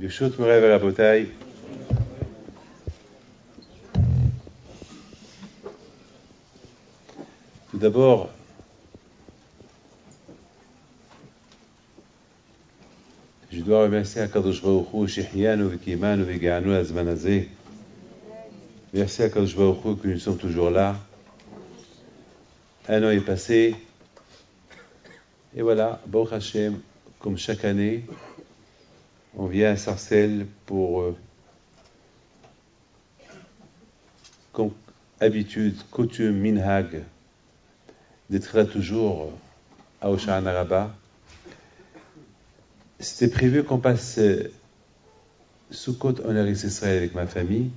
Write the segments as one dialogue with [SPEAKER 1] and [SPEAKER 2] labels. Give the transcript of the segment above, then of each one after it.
[SPEAKER 1] Birshut Moray Rabotai. Tout d'abord, je dois remercier Akadosh Baruch Hu, Shehianu, Vikimanu, Viganu, Azmanazé. Merci à Akadosh Baruch Hu que nous sommes toujours là. Un an est passé. Et voilà, Baruch Hashem, comme chaque année, on vient à Sarcelles pour, comme habitude, coutume, minhag, d'être là toujours à Hoshana Rabbah. C'était prévu qu'on passe Sukkot en Eretz Israël avec ma famille,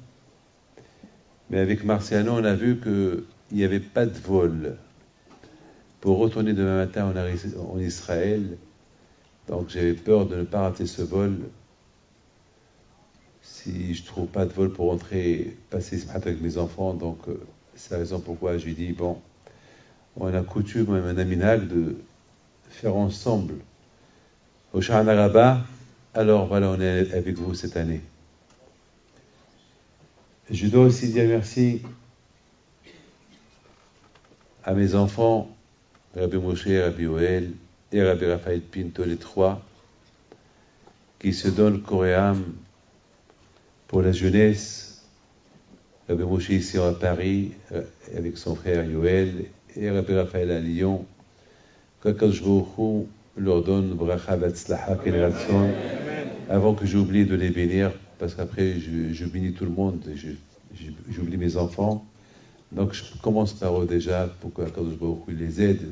[SPEAKER 1] mais avec Marciano, on a vu qu'il n'y avait pas de vol pour retourner demain matin en Israël. Donc j'avais peur de ne pas rater ce vol. Si je ne trouve pas de vol pour rentrer, passer ce matin avec mes enfants, donc c'est la raison pourquoi je lui dis, bon, on a coutume, on a minhag de faire ensemble Hoshana Rabbah, alors voilà, on est avec vous cette année. Je dois aussi dire merci à mes enfants, Rabbi Moshe, Rabbi Yoel et Rabbi Raphaël Pinto, les trois, qui se donnent corps et âme pour la jeunesse. Rabbi Moshe ici à Paris, avec son frère Yoel, et Rabbi Raphaël à Lyon. Qu'Akadosh Baruch Hu leur donne bracha v'atzlacha qu'elle ratson, avant que j'oublie de les bénir, parce qu'après je bénis tout le monde, et j'oublie mes enfants. Donc je commence par eux déjà, pour qu'Akadosh Baruch Hu les aide,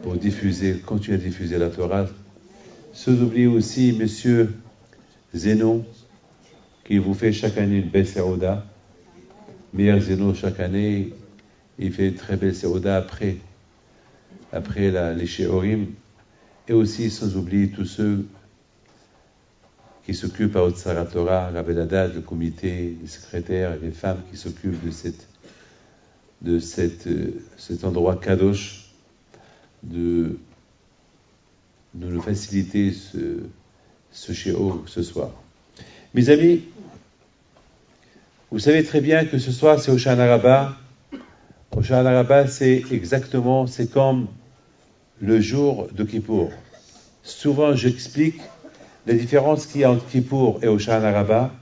[SPEAKER 1] pour continuer à diffuser la Torah. Sans oublier aussi Monsieur Zeno, qui vous fait chaque année une belle sérouda. Meilleur Zeno, chaque année, il fait une très belle sérouda après les Sheorim. Et aussi, sans oublier tous ceux qui s'occupent à Otsara Torah, Rabbi Haddad, le comité, les secrétaires et les femmes qui s'occupent de cet endroit kadosh, de nous faciliter ce shiur ce soir. Mes amis, vous savez très bien que ce soir c'est Hoshana Rabbah. Hoshana Rabbah, c'est comme le jour de Kippour. Souvent, j'explique la différence qu'il y a entre Kippour et Hoshana Rabbah.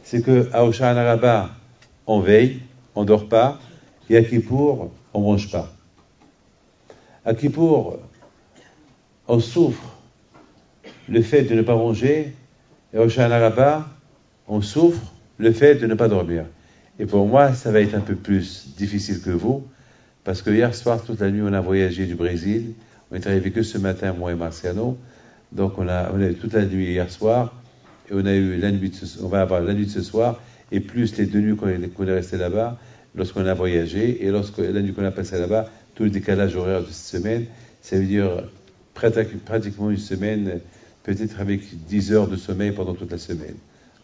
[SPEAKER 1] C'est qu'à Hoshana Rabbah, on veille, on ne dort pas, et à Kippour, on ne mange pas. À Kippour, on souffre le fait de ne pas manger, et à Hoshana Rabbah, on souffre le fait de ne pas dormir. Et pour moi, ça va être un peu plus difficile que vous, parce que hier soir, toute la nuit, on a voyagé du Brésil. On est arrivé que ce matin, moi et Marciano. Donc on a eu toute la nuit hier soir, et on va avoir la nuit de ce soir, et plus les 2 nuits qu'on est resté là-bas, lorsqu'on a voyagé, et la nuit qu'on a passé là-bas, tout le décalage horaire de cette semaine, ça veut dire pratiquement une semaine, peut-être avec 10 heures de sommeil pendant toute la semaine.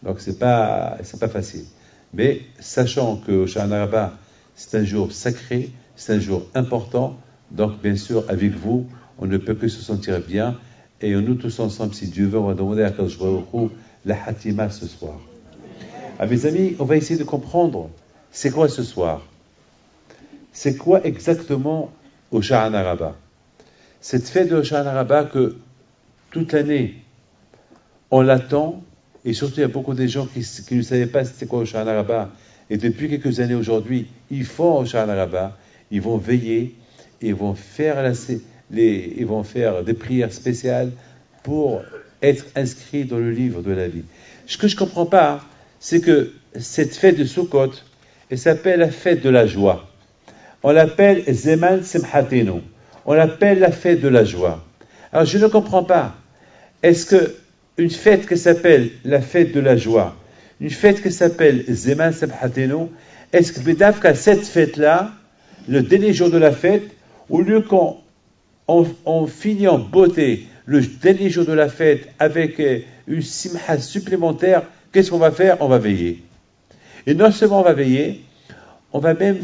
[SPEAKER 1] Donc c'est pas facile. Mais sachant que Hoshana Rabbah, c'est un jour sacré, c'est un jour important, donc bien sûr avec vous, on ne peut que se sentir bien, et nous tous ensemble, si Dieu veut, on va demander à Akadosh Baruch Hu la Hatima ce soir. Mes amis, on va essayer de comprendre c'est quoi ce soir. C'est quoi exactement Hoshana Rabbah? Cette fête de Hoshana Rabbah que toute l'année on l'attend, et surtout il y a beaucoup de gens qui ne savaient pas c'était quoi Hoshana Rabbah, et depuis quelques années aujourd'hui, ils font Hoshana Rabbah, ils vont veiller, ils vont faire des prières spéciales pour être inscrits dans le livre de la vie. Ce que je ne comprends pas, c'est que cette fête de Sukkot, elle s'appelle la fête de la joie. On l'appelle Zeman Simchatenu. On l'appelle la fête de la joie. Alors je ne comprends pas. Est-ce que une fête qui s'appelle la fête de la joie, une fête qui s'appelle Zeman Simchatenu, est-ce que Bédavka, cette fête-là, le dernier jour de la fête, au lieu qu'on finit en beauté le dernier jour de la fête avec une simha supplémentaire, qu'est-ce qu'on va faire? On va veiller. Et non seulement on va veiller, on va même,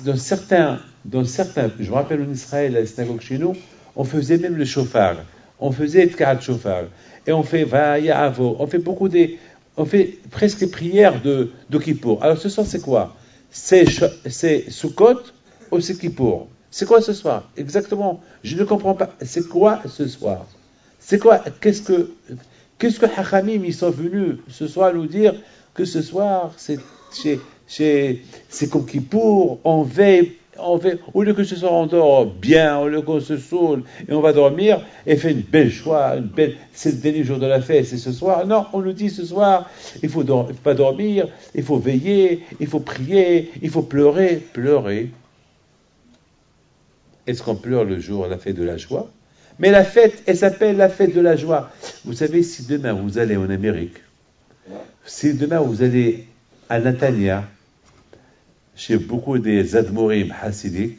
[SPEAKER 1] dans certains, je me rappelle en Israël, à la synagogue chez nous, on faisait même le chauffard. on faisait Tkarat Shofar, et on fait Vaya Avo, on fait presque les prières de Kippour. Alors ce soir, c'est quoi? C'est Sukkot ou c'est Kippour? C'est quoi ce soir? Exactement, je ne comprends pas. C'est quoi ce soir? C'est quoi? Qu'est-ce que Hachamim, ils sont venus ce soir nous dire que ce soir, c'est comme Kippour, on veille, au lieu que ce soir on dort bien, au lieu qu'on se saoule et on va dormir et fait une belle joie, c'est le dernier jour de la fête, c'est ce soir. Non, on nous dit ce soir, il faut pas dormir, il faut veiller, il faut prier, il faut pleurer. Est-ce qu'on pleure le jour, la fête de la joie? Mais la fête, elle s'appelle la fête de la joie. Vous savez, si demain vous allez en Amérique, si demain vous allez à Natania, chez beaucoup des admorim hassidiques,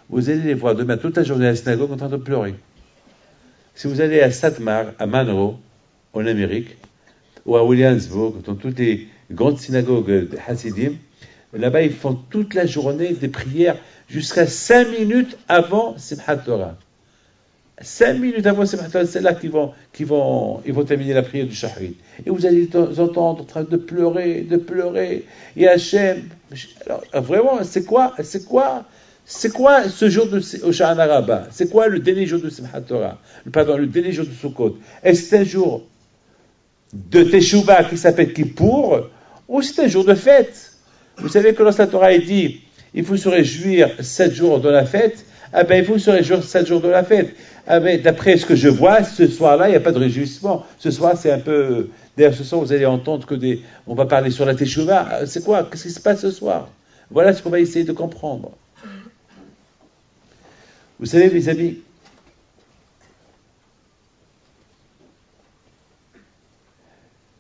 [SPEAKER 1] vous allez les voir demain toute la journée à la synagogue en train de pleurer. Si vous allez à Satmar, à Monroe, en Amérique, ou à Williamsburg, dans toutes les grandes synagogues hassidim, là-bas ils font toute la journée des prières jusqu'à 5 minutes avant Simchat Torah. 5 minutes avant Simchat Torah, c'est là qu'ils vont terminer la prière du Shahrit. Et vous allez les entendre en train de pleurer. Et Hachem, alors vraiment, c'est quoi ce jour de Hoshana Rabbah? C'est quoi le dernier jour de Simchat Torah? Le dernier jour de Sukkot? Est-ce que c'est un jour de Teshuvah qui s'appelle Kippour, ou c'est un jour de fête? Vous savez que lorsque la Torah est dit, il faut se réjouir 7 jours de la fête, il faut se réjouir 7 jours de la fête. D'après ce que je vois, ce soir-là, il n'y a pas de réjouissement. Ce soir, c'est un peu... D'ailleurs, ce soir, vous allez entendre on va parler sur la Teshuvah. C'est quoi? Qu'est-ce qui se passe ce soir? Voilà ce qu'on va essayer de comprendre. Vous savez, mes amis,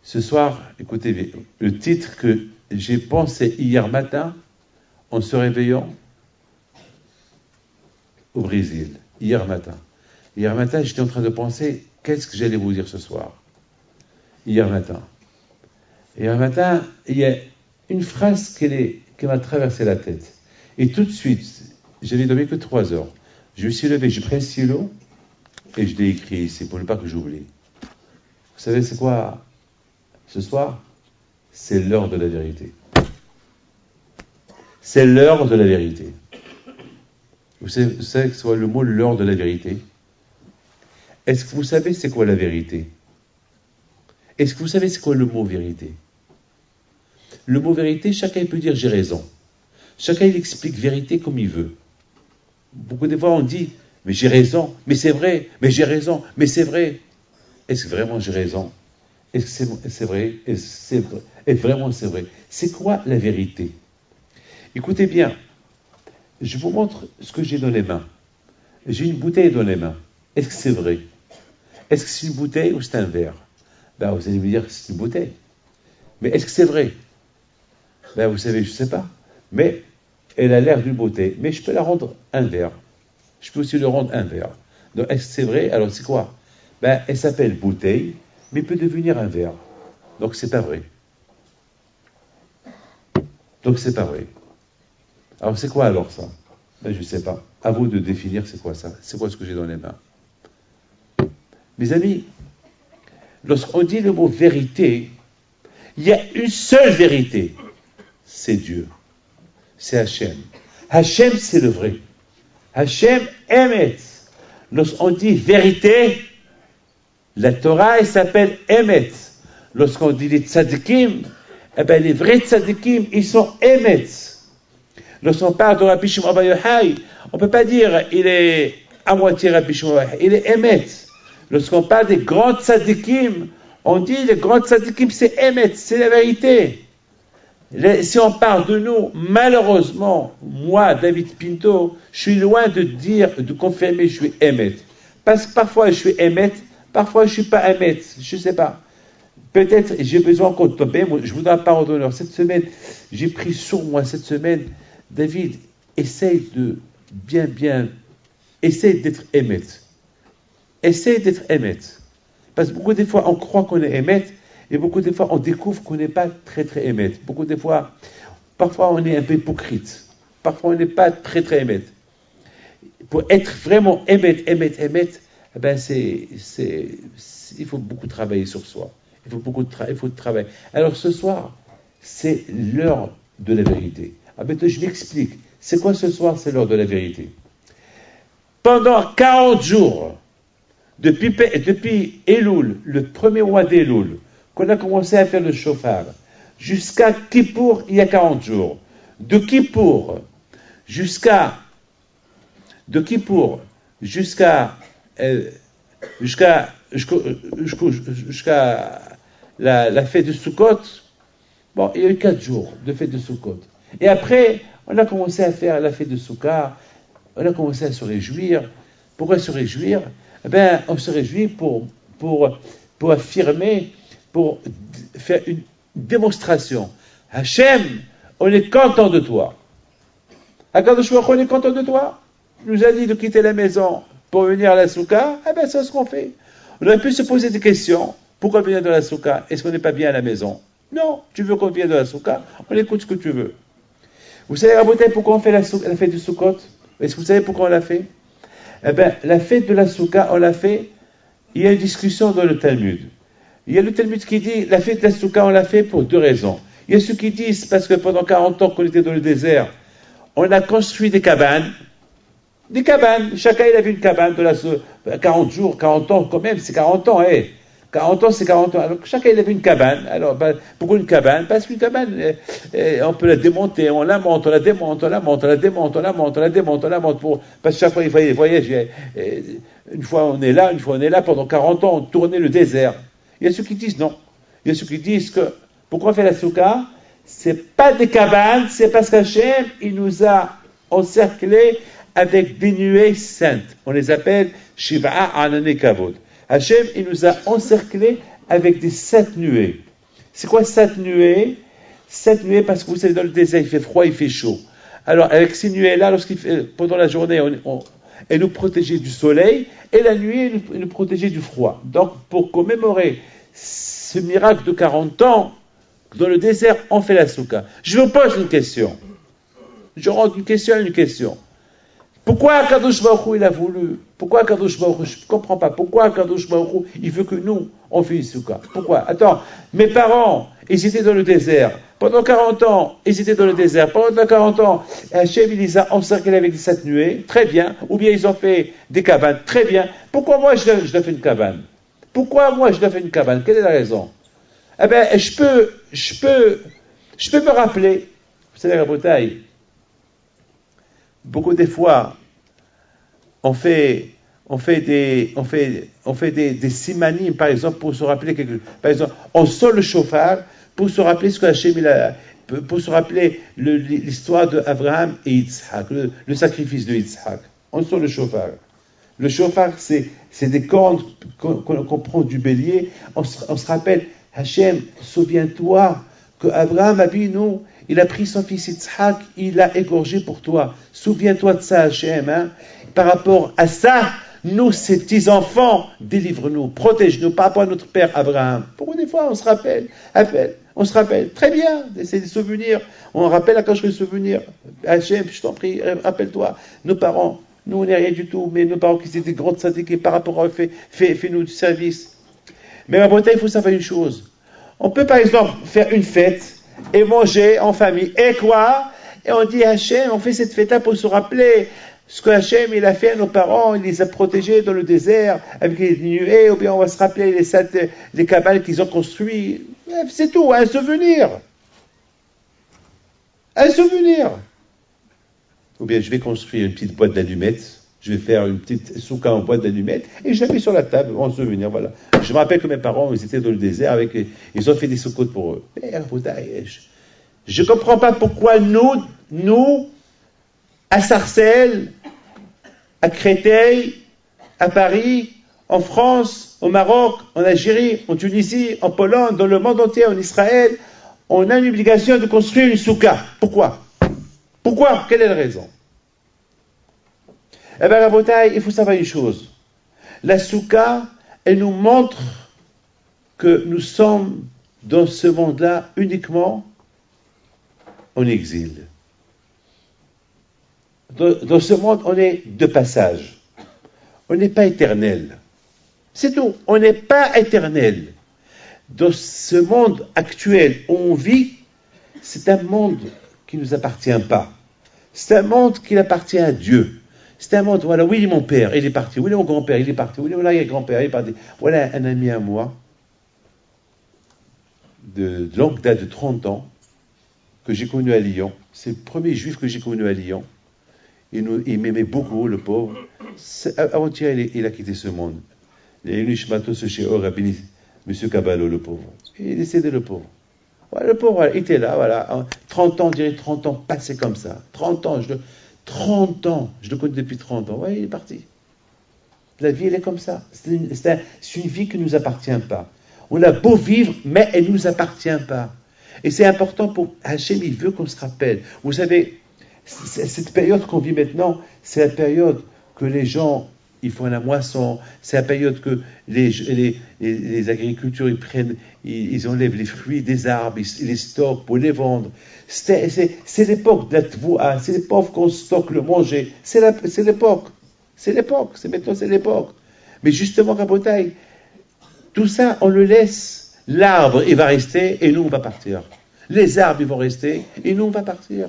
[SPEAKER 1] ce soir, écoutez bien, le titre que j'ai pensé hier matin, en se réveillant au Brésil, hier matin, j'étais en train de penser, qu'est-ce que j'allais vous dire ce soir? Hier matin, il y a une phrase qui m'a traversé la tête. Et tout de suite, j'avais dormi que 3 heures. Je me suis levé, j'ai pris un stylo, et je l'ai écrit ici, pour ne pas que j'oublie. Vous savez, c'est quoi ce soir? C'est l'heure de la vérité. C'est l'heure de la vérité. Vous savez que c'est le mot l'heure de la vérité? Est-ce que vous savez c'est quoi la vérité? Est-ce que vous savez c'est quoi le mot vérité? Le mot vérité, chacun peut dire j'ai raison. Chacun il explique vérité comme il veut. Beaucoup de fois on dit mais j'ai raison, mais c'est vrai, mais j'ai raison, mais c'est vrai. Est-ce que vraiment j'ai raison? Est-ce que c'est vrai? Est-ce que vraiment c'est vrai? C'est quoi la vérité? Écoutez bien, je vous montre ce que j'ai dans les mains. J'ai une bouteille dans les mains. Est-ce que c'est vrai? Est-ce que c'est une bouteille ou c'est un verre? Vous allez me dire que c'est une bouteille. Mais est-ce que c'est vrai? Vous savez, je ne sais pas. Mais elle a l'air d'une bouteille. Mais je peux la rendre un verre. Je peux aussi le rendre un verre. Donc, est-ce que c'est vrai? Alors, c'est quoi? Elle s'appelle bouteille, mais peut devenir un verre. Donc, c'est pas vrai. Alors, c'est quoi alors ça? Je ne sais pas. À vous de définir c'est quoi ça. C'est quoi ce que j'ai dans les mains? Mes amis, lorsqu'on dit le mot vérité, il y a une seule vérité. C'est Dieu. C'est Hachem. Hachem, c'est le vrai. Hachem, Emet. Lorsqu'on dit vérité, la Torah, elle s'appelle Emet. Lorsqu'on dit les tzadikim, les vrais tzadikim, ils sont Emet. Lorsqu'on parle de Rabbi Shimon Bar Yochai, on ne peut pas dire il est à moitié Rabbi Shimon Bar Yochai, il est Emet. Lorsqu'on parle des grands tzadikim, on dit les grands tzadikim c'est Emet, c'est la vérité. Si on parle de nous, malheureusement, moi, David Pinto, je suis loin de confirmer je suis Emet. Parce que parfois je suis Emet, parfois je ne suis pas Emet, je ne sais pas. Peut-être j'ai besoin encore de tomber, je vous donne la parole d'honneur. Cette semaine, j'ai pris sur moi cette semaine, David, essaye d'être Emet. Essaye d'être Emet. Parce que beaucoup de fois, on croit qu'on est Emet, et beaucoup de fois, on découvre qu'on n'est pas très, très Emet. Beaucoup de fois, parfois, on est un peu hypocrite. Parfois, on n'est pas très, très Emet. Pour être vraiment Emet, eh ben il faut beaucoup travailler sur soi. Il faut travailler. Alors ce soir, c'est l'heure de la vérité. Ah ben, je m'explique. C'est quoi ce soir? C'est l'heure de la vérité. Pendant 40 jours, depuis Elul, le premier mois d'Elul, qu'on a commencé à faire le chauffard, jusqu'à Kippour, il y a 40 jours. De Kippour jusqu'à la fête de Sukkot, bon, il y a eu 4 jours de fête de Sukkot. Et après, on a commencé à faire la fête de Soukkah, on a commencé à se réjouir. Pourquoi se réjouir? Eh bien, on se réjouit pour affirmer, pour faire une démonstration. Hachem, on est content de toi. Akadosh Baruch Hu, on est content de toi. Il nous a dit de quitter la maison pour venir à la Souka. Eh bien, c'est ce qu'on fait. On aurait pu se poser des questions. Pourquoi venir de la Souka? Est-ce qu'on n'est pas bien à la maison? Non, tu veux qu'on vienne de la Souka? On écoute ce que tu veux. Vous savez, Rabotai, pourquoi on fait la fête du Sukkot? Est-ce que vous savez pourquoi on l'a fait? Eh bien, la fête de la Souka, on l'a fait. Il y a une discussion dans le Talmud. Il y a le Talmud qui dit, la fête de la Souka, on l'a fait pour 2 raisons. Il y a ceux qui disent, parce que pendant 40 ans qu'on était dans le désert, on a construit des cabanes. Des cabanes. Chacun, il avait une cabane de 40 jours, 40 ans, quand même, c'est 40 ans, 40 ans, c'est 40 ans. Alors, chacun, il avait une cabane. Alors, pourquoi une cabane? Parce qu'une cabane, on peut la démonter, on la monte, on la démonte, on la monte, on la démonte, on la monte, on la démonte, on la monte. Parce que chaque fois, il voyage, une fois on est là, pendant 40 ans, on tournait le désert. Il y a ceux qui disent non. Il y a ceux qui disent que, pourquoi on fait la souka? C'est pas des cabanes, c'est parce qu'Hachem, il nous a encerclés avec des nuées saintes. On les appelle Shiva'a Anane Kavod. Hachem, il nous a encerclés avec des 7 nuées. C'est quoi 7 nuées? 7 nuées parce que vous savez, dans le désert, il fait froid, il fait chaud. Alors, avec ces nuées-là, pendant la journée, elles nous protégeaient du soleil, et la nuit, elles nous protégeaient du froid. Donc, pour commémorer ce miracle de 40 ans, dans le désert, on fait la souka. Je vous pose une question. Je rentre une question à une question. Pourquoi Akadosh Baruch Hu, il a voulu? Pourquoi Akadosh Baruch Hu? Je ne comprends pas. Pourquoi Akadosh Baruch Hu, il veut que nous, on fasse une souka? Pourquoi? Attends, mes parents, ils étaient dans le désert. Pendant 40 ans, ils étaient dans le désert. Pendant 40 ans, Hachem, il les a encerclés avec 7 nuées. Très bien. Ou bien ils ont fait des cabanes. Très bien. Pourquoi moi, je dois faire une cabane? Pourquoi moi, je dois faire une cabane? Quelle est la raison? Eh bien, je peux me rappeler, vous savez, la bataille, beaucoup des fois, on fait des simanim, par exemple, pour se rappeler quelque chose. Par exemple, on sort le chauffard pour se rappeler ce que Hachem, pour se rappeler l'histoire d'Abraham et Yitzhak, le sacrifice de Yitzhak. On sort le chauffard. Le chauffard, c'est des cornes qu'on prend du bélier. On se rappelle, Hachem, souviens-toi que Abraham Avinu, il a pris son fils Yitzhak, il l'a égorgé pour toi. Souviens-toi de ça, Hachem. Par rapport à ça, nous, ces petits-enfants, délivre-nous, protège-nous par rapport à notre père Abraham. Pour une fois, on se rappelle. Très bien, c'est des souvenirs. On rappelle à quand je fais souvenirs. Hachem, je t'en prie, rappelle-toi, nos parents, nous, on n'est rien du tout, mais nos parents qui étaient des grands tzadikim par rapport à eux, fais-nous du service. Mais à Bretagne, il faut savoir une chose. On peut, par exemple, faire une fête et manger en famille. Et quoi? Et on dit, Hachem, on fait cette fête-là pour se rappeler ce que Hachem, il a fait à nos parents, il les a protégés dans le désert avec les nuées, ou bien on va se rappeler les cabanes qu'ils ont construits. C'est tout, un souvenir. Un souvenir. Ou bien je vais construire une petite boîte d'allumettes, je vais faire une petite souka en boîte d'allumettes, et je la mets sur la table en souvenir, voilà. Je me rappelle que mes parents, ils étaient dans le désert, ils ont fait des soukot pour eux. Je ne comprends pas pourquoi nous, à Sarcelles, à Créteil, à Paris, en France, au Maroc, en Algérie, en Tunisie, en Pologne, dans le monde entier, en Israël, on a une obligation de construire une souka. Pourquoi? Pourquoi? Quelle est la raison? Eh bien, la bataille, il faut savoir une chose. La souka, elle nous montre que nous sommes dans ce monde-là uniquement en exil. Dans ce monde, on est de passage. On n'est pas éternel. C'est tout. On n'est pas éternel. Dans ce monde actuel où on vit, c'est un monde qui ne nous appartient pas. C'est un monde qui appartient à Dieu. C'est un monde, voilà, oui, mon père, il est parti. Oui, mon grand-père, il est parti. Oui, mon arrière-grand-père, il est parti. Voilà un ami à moi, de longue date, de 30 ans, que j'ai connu à Lyon. C'est le premier juif que j'ai connu à Lyon. Il m'aimait beaucoup, le pauvre. Avant-hier, il a quitté ce monde. Il y a eu Nishmato chez Rabbi M. Caballo, le pauvre. Il est décédé, le pauvre. Voilà, le pauvre, voilà, il était là, voilà. 30 ans, on dirait 30 ans passés comme ça. 30 ans, je le connais depuis 30 ans. Ouais, il est parti. La vie, elle est comme ça. C'est une vie qui ne nous appartient pas. On a beau vivre, mais elle ne nous appartient pas. Et c'est important pour Hachem, il veut qu'on se rappelle. Vous savez, cette période qu'on vit maintenant, c'est la période que les gens, ils font la moisson, c'est la période que les agriculteurs, ils enlèvent les fruits des arbres, ils les stockent pour les vendre. C'est l'époque de la tvoua, c'est l'époque qu'on stocke le manger, c'est l'époque. Maintenant c'est l'époque. Mais justement, Rabotaï, tout ça, on le laisse. L'arbre, il va rester et nous, on va partir. Les arbres, ils vont rester et nous, on va partir.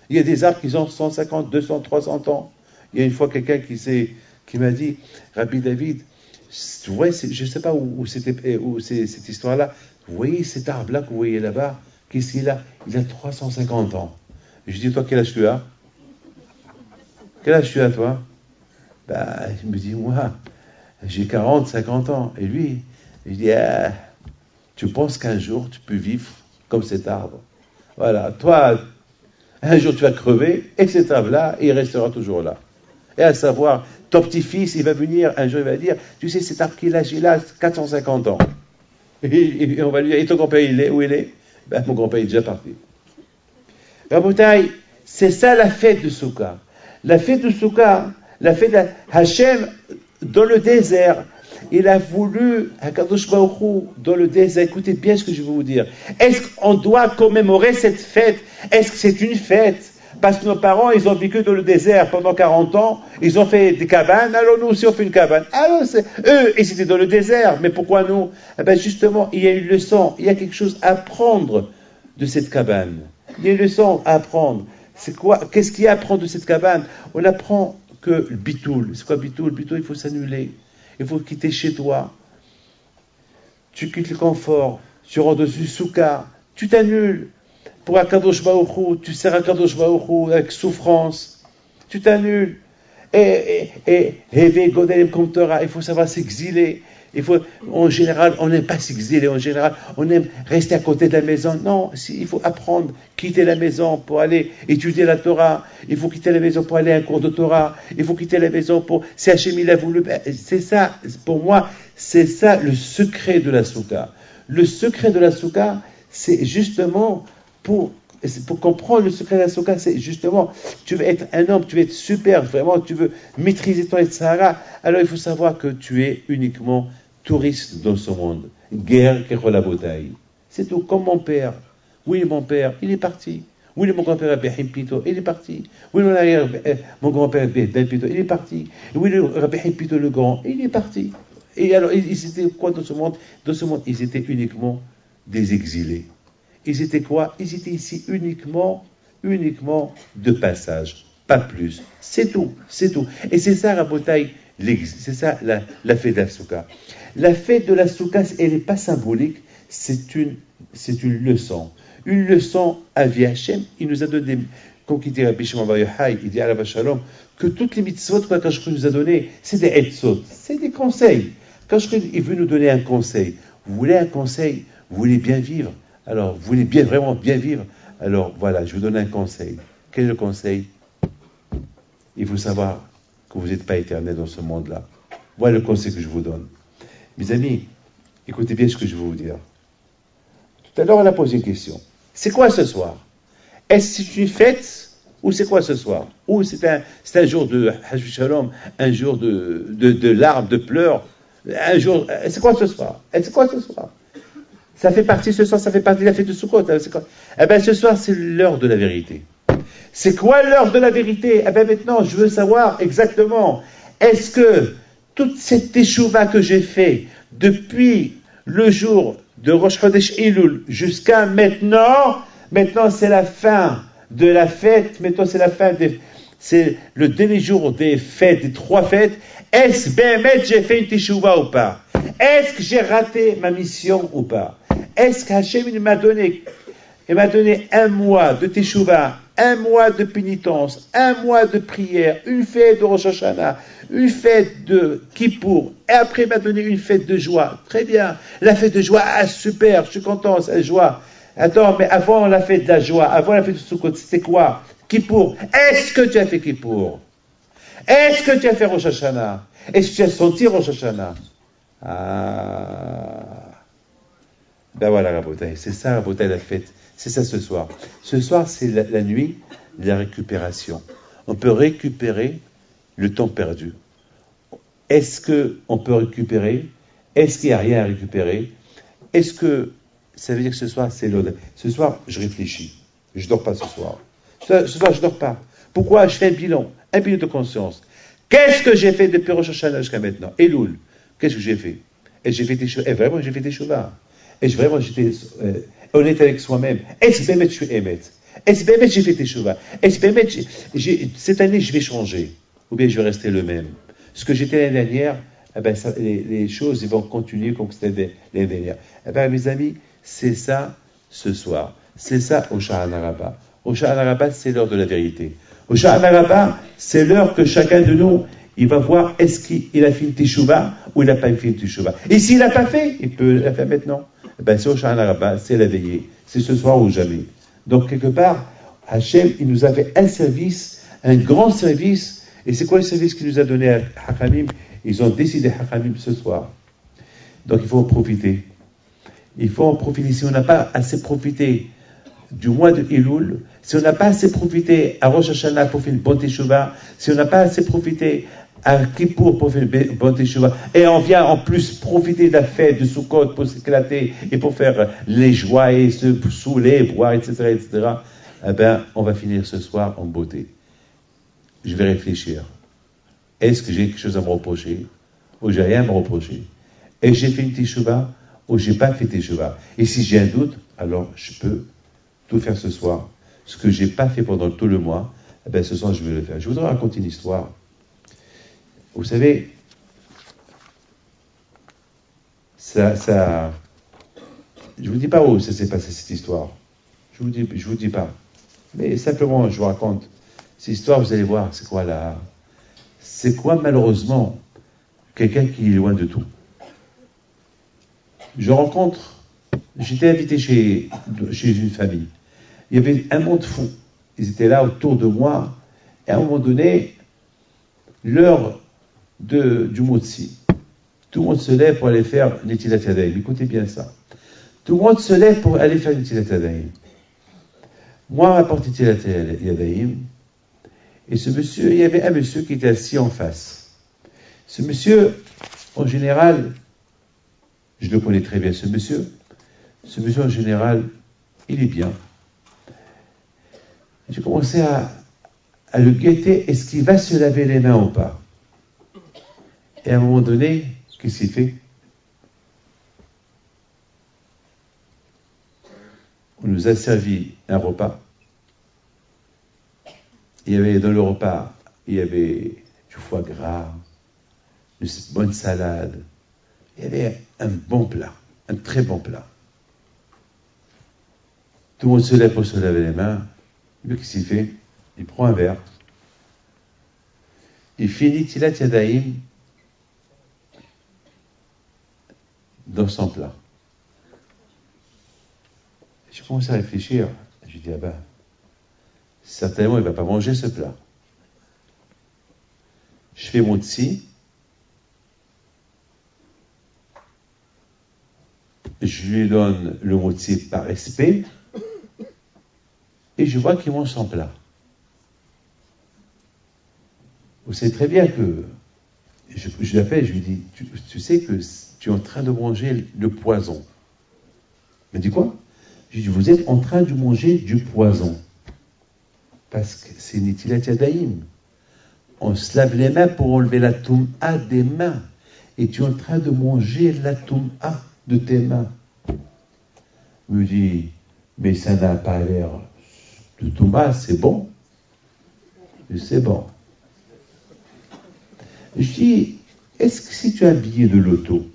[SPEAKER 1] Il y a des arbres qui ont 150, 200, 300 ans. Il y a une fois quelqu'un qui m'a dit, Rabbi David, ouais, je ne sais pas où c'est cette histoire-là. Vous voyez cet arbre-là que vous voyez là-bas, qu'est-ce qu'il a? Il a 350 ans. Et je dis, toi, quel âge tu as? Quel âge tu as, toi? Il me dit, moi, j'ai 40, 50 ans. Et lui, je dis, tu penses qu'un jour, tu peux vivre comme cet arbre? Voilà, toi, un jour, tu vas crever, et cet arbre-là, il restera toujours là. Et à savoir, ton petit-fils, il va venir, un jour, il va dire, tu sais, cet arbre qu'il a, j'ai là 450 ans. Et on va lui dire, et ton grand-père, il est, où il est? Mon grand-père est déjà parti. Rabotaï, c'est ça la fête de Souka. La fête de Souka, la fête de Hachem dans le désert. Il a voulu, Hakadosh Baruch Hu, dans le désert, écoutez bien ce que je vais vous dire. Est-ce qu'on doit commémorer cette fête? Est-ce que c'est une fête? Parce que nos parents, ils ont vécu dans le désert pendant 40 ans, ils ont fait des cabanes, alors nous aussi on fait une cabane. Alors eux, ils étaient dans le désert, mais pourquoi nous? Justement, il y a une leçon, il y a quelque chose à apprendre de cette cabane. Il y a une leçon à apprendre. C'est quoi? Qu'est-ce qu'il y a à apprendre de cette cabane? On apprend que le bitoul, c'est quoi bitoul? Bitoul, il faut s'annuler. Il faut quitter chez toi. Tu quittes le confort. Tu rentres dans une souka. Tu t'annules. Pour Akadosh Baruch Hu, tu sers Akadosh Baruch Hu avec souffrance. Tu t'annules. Et il faut savoir s'exiler. En général, on n'aime pas s'exiler. En général, on aime rester à côté de la maison. Non, il faut apprendre, quitter la maison pour aller étudier la Torah. Il faut quitter la maison pour aller à un cours de Torah. Il faut quitter la maison pour... Si Hachem il a voulu... C'est ça, pour moi, c'est ça le secret de la Souka. Le secret de la Souka, c'est justement pour comprendre le secret de la Souka, c'est justement, tu veux être un homme, tu veux être super, vraiment, tu veux maîtriser ton Sahara, alors il faut savoir que tu es uniquement touriste dans ce monde. Guerre, Kecholabotaï. C'est tout, comme mon père. Oui, mon père, il est parti. Oui, mon grand-père Rabbi Pito, il est parti. Oui, mon grand-père Ben Pito, il est parti. Oui, le Rabbi Pito le grand, il est parti. Et alors, ils étaient quoi dans ce monde? Dans ce monde, ils étaient uniquement des exilés. Ils étaient quoi? Ils étaient ici uniquement de passage, pas plus. C'est tout. Et c'est ça, Rabotaï, c'est ça la fête de la Souka. La fête de la Souka, elle n'est pas symbolique, c'est une leçon. Une leçon à vie Hachem. Il nous a donné, comme il dit Rabbi Shimon Bar Yochai, il dit à la Shalom, que toutes les mitzvot que Kadosh nous a données, c'est des etzot, c'est des conseils. Kadosh il veut nous donner un conseil. Vous voulez un conseil? Vous voulez bien vivre? Alors, vous voulez vraiment bien vivre? Alors, voilà, je vous donne un conseil. Quel est le conseil? Il faut savoir que vous n'êtes pas éternel dans ce monde-là. Voilà le conseil que je vous donne. Mes amis, écoutez bien ce que je vais vous dire. Tout à l'heure, on a posé une question. C'est quoi ce soir? Est-ce que c'est une fête ou c'est quoi ce soir? Ou c'est un jour de Hajj Shalom, un jour de larmes, de pleurs? Un jour, c'est quoi ce soir? Ça fait partie ce soir, ça fait partie de la fête de Sukkot. Ce soir, c'est l'heure de la vérité. C'est quoi l'heure de la vérité? Maintenant, je veux savoir exactement, Est-ce que toute cette teshuva que j'ai fait depuis le jour de Rosh Chodesh Elul jusqu'à maintenant c'est la fin de la fête, maintenant c'est le dernier jour des fêtes, des 3 fêtes, est-ce que j'ai fait une teshuva ou pas? Est-ce que j'ai raté ma mission ou pas? Est-ce qu'Hachem il m'a donné 1 mois de teshuva, 1 mois de pénitence, 1 mois de prière, une fête de Rosh Hashanah, une fête de Kippour, et après il m'a donné une fête de joie. Très bien, la fête de joie, super, je suis content, c'est la joie. Attends, mais avant la fête de la joie, avant la fête de Sukkot, c'était quoi? Kippour. Est-ce que tu as fait Kippour? Est-ce que tu as fait Rosh Hashanah? Est-ce que tu as senti Rosh Hashanah? Ben voilà, Rabotai, c'est ça, Rabotai, la fête. C'est ça ce soir. Ce soir, c'est la nuit de la récupération. On peut récupérer le temps perdu. Est-ce qu'on peut récupérer? Est-ce qu'il n'y a rien à récupérer? Est-ce que ça veut dire que ce soir, c'est l'autre? Ce soir, je réfléchis. Je ne dors pas ce soir. Ce soir, je ne dors pas. Pourquoi? Je fais un bilan de conscience. Qu'est-ce que j'ai fait depuis Rosh Hashanah jusqu'à maintenant? Elul, qu'est-ce que j'ai fait? Et j'ai fait des choses. Et vraiment, j'ai fait des choses. Et vraiment, j'étais honnête avec soi-même. Est-ce que je suis émet? Est-ce que j'ai fait des choses? Est-ce que cette année, je vais changer? Ou bien je vais rester le même? Ce que j'étais l'année dernière, les choses ils vont continuer comme c'était l'année dernière. Mes amis, c'est ça ce soir. C'est ça au Sha'ana Rabbah. Au Sha'ana Rabbah, c'est l'heure de la vérité. Au Sha'ana Rabbah, c'est l'heure que chacun de nous, il va voir est-ce qu'il a fait une teshuva ou il n'a pas fait une teshuva. Et s'il n'a pas fait, il peut la faire maintenant. C'est au Sha'ana Rabbah, c'est la veillée. C'est ce soir ou jamais. Donc, quelque part, Hachem, il nous a fait un service, un grand service. Et c'est quoi le service qu'il nous a donné à Hachamim? Ils ont décidé Hachamim ce soir. Donc, il faut en profiter. Il faut en profiter. Si on n'a pas assez profité du mois de Elul, si on n'a pas assez profité à Rosh Hashanah pour faire une bonne teshuva, si on n'a pas assez profité à Kippour pour faire une bonne teshuva, et on vient en plus profiter de la fête de Sukkot pour s'éclater et pour faire les joies et se saouler, boire, etc., on va finir ce soir en beauté. Je vais réfléchir. Est-ce que j'ai quelque chose à me reprocher ou j'ai rien à me reprocher? Est-ce que j'ai fait une teshuva ou j'ai pas fait teshuva? Et si j'ai un doute, alors je peux tout faire ce soir. Ce que j'ai pas fait pendant tout le mois, ce soir je vais le faire. Je voudrais raconter une histoire. Vous savez, je vous dis pas où ça s'est passé cette histoire. Je vous dis pas. Mais simplement, je vous raconte. Cette histoire, vous allez voir, c'est quoi malheureusement quelqu'un qui est loin de tout. J'étais invité chez une famille. Il y avait un monde fou. Ils étaient là autour de moi. Et à un moment donné, l'heure du Motsi. Tout le monde se lève pour aller faire Netilat Yadayim. Écoutez bien ça. Tout le monde se lève pour aller faire Netilat Yadayim. Moi, on m'apporte Netilat Yadayim. Et il y avait un monsieur qui était assis en face. Ce monsieur, en général, je le connais très bien, ce monsieur en général, il est bien. J'ai commencé à le guetter, est-ce qu'il va se laver les mains ou pas? Et à un moment donné, qu'est-ce qu'il fait? On nous a servi un repas. Dans le repas, il y avait du foie gras, une bonne salade. Il y avait un bon plat, un très bon plat. Tout le monde se lève pour se laver les mains. Et puis, qu'est-ce qu'il fait? Il prend un verre. Il finit Tilat Yadayim dans son plat. Je commence à réfléchir. Je dis, certainement, il ne va pas manger ce plat. Je fais mon tsi. Je lui donne le mot tsi par respect. Et je vois qu'il mange son plat. Vous savez très bien que je l'appelle, je lui dis, tu sais que tu es en train de manger le poison. Il me dit quoi? Je lui dis, vous êtes en train de manger du poison. Parce que c'est Netilat Yadayim. on se lave les mains pour enlever la toum'a des mains. Et tu es en train de manger la toum'a de tes mains. Il me dit, mais ça n'a pas l'air de toum'a, c'est bon. C'est bon. Je dis, est-ce que si tu as un billet de loto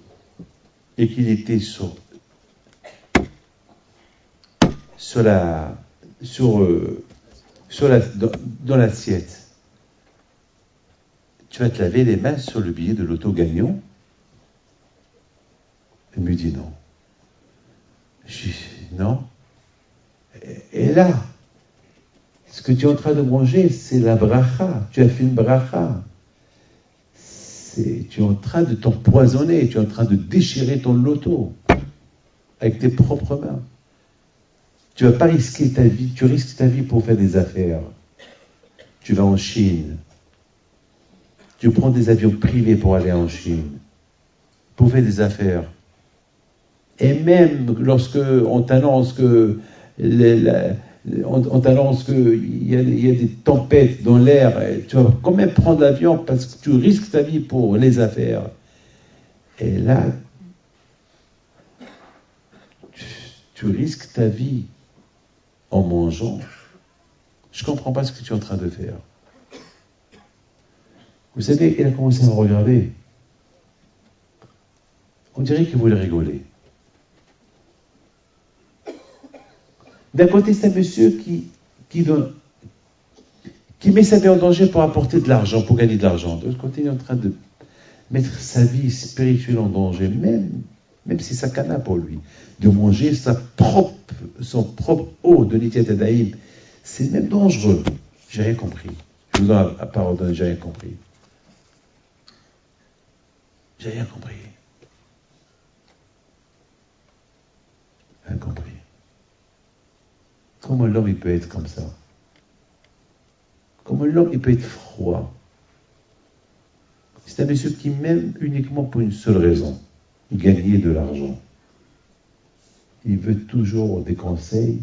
[SPEAKER 1] et qu'il était dans l'assiette, tu vas te laver les mains sur le billet de loto gagnant? Il me dit non. Je dis non. Et là, ce que tu es en train de manger, c'est la bracha. Tu as fait une bracha. Tu es en train de t'empoisonner, tu es en train de déchirer ton loto avec tes propres mains. Tu ne vas pas risquer ta vie, tu risques ta vie pour faire des affaires. Tu vas en Chine. Tu prends des avions privés pour aller en Chine, pour faire des affaires. Et même lorsque on t'annonce que on t'annonce qu'il y a des tempêtes dans l'air, tu vas quand même prendre l'avion parce que tu risques ta vie pour les affaires. Et là, tu risques ta vie en mangeant. Je ne comprends pas ce que tu es en train de faire. Vous savez, il a commencé à me regarder. On dirait qu'il voulait rigoler. D'un côté, c'est un monsieur qui met sa vie en danger pour apporter de l'argent, pour gagner de l'argent. De l'autre côté, il est en train de mettre sa vie spirituelle en danger, même si ça cana pour lui. De manger son propre eau de Nitiat Adaïm, c'est même dangereux. J'ai rien compris. Je vous donne la parole, j'ai rien compris. J'ai rien compris. Rien compris. Comment l'homme il peut être comme ça? Comment l'homme il peut être froid? C'est un monsieur qui m'aime uniquement pour une seule raison, gagner de l'argent. Il veut toujours des conseils,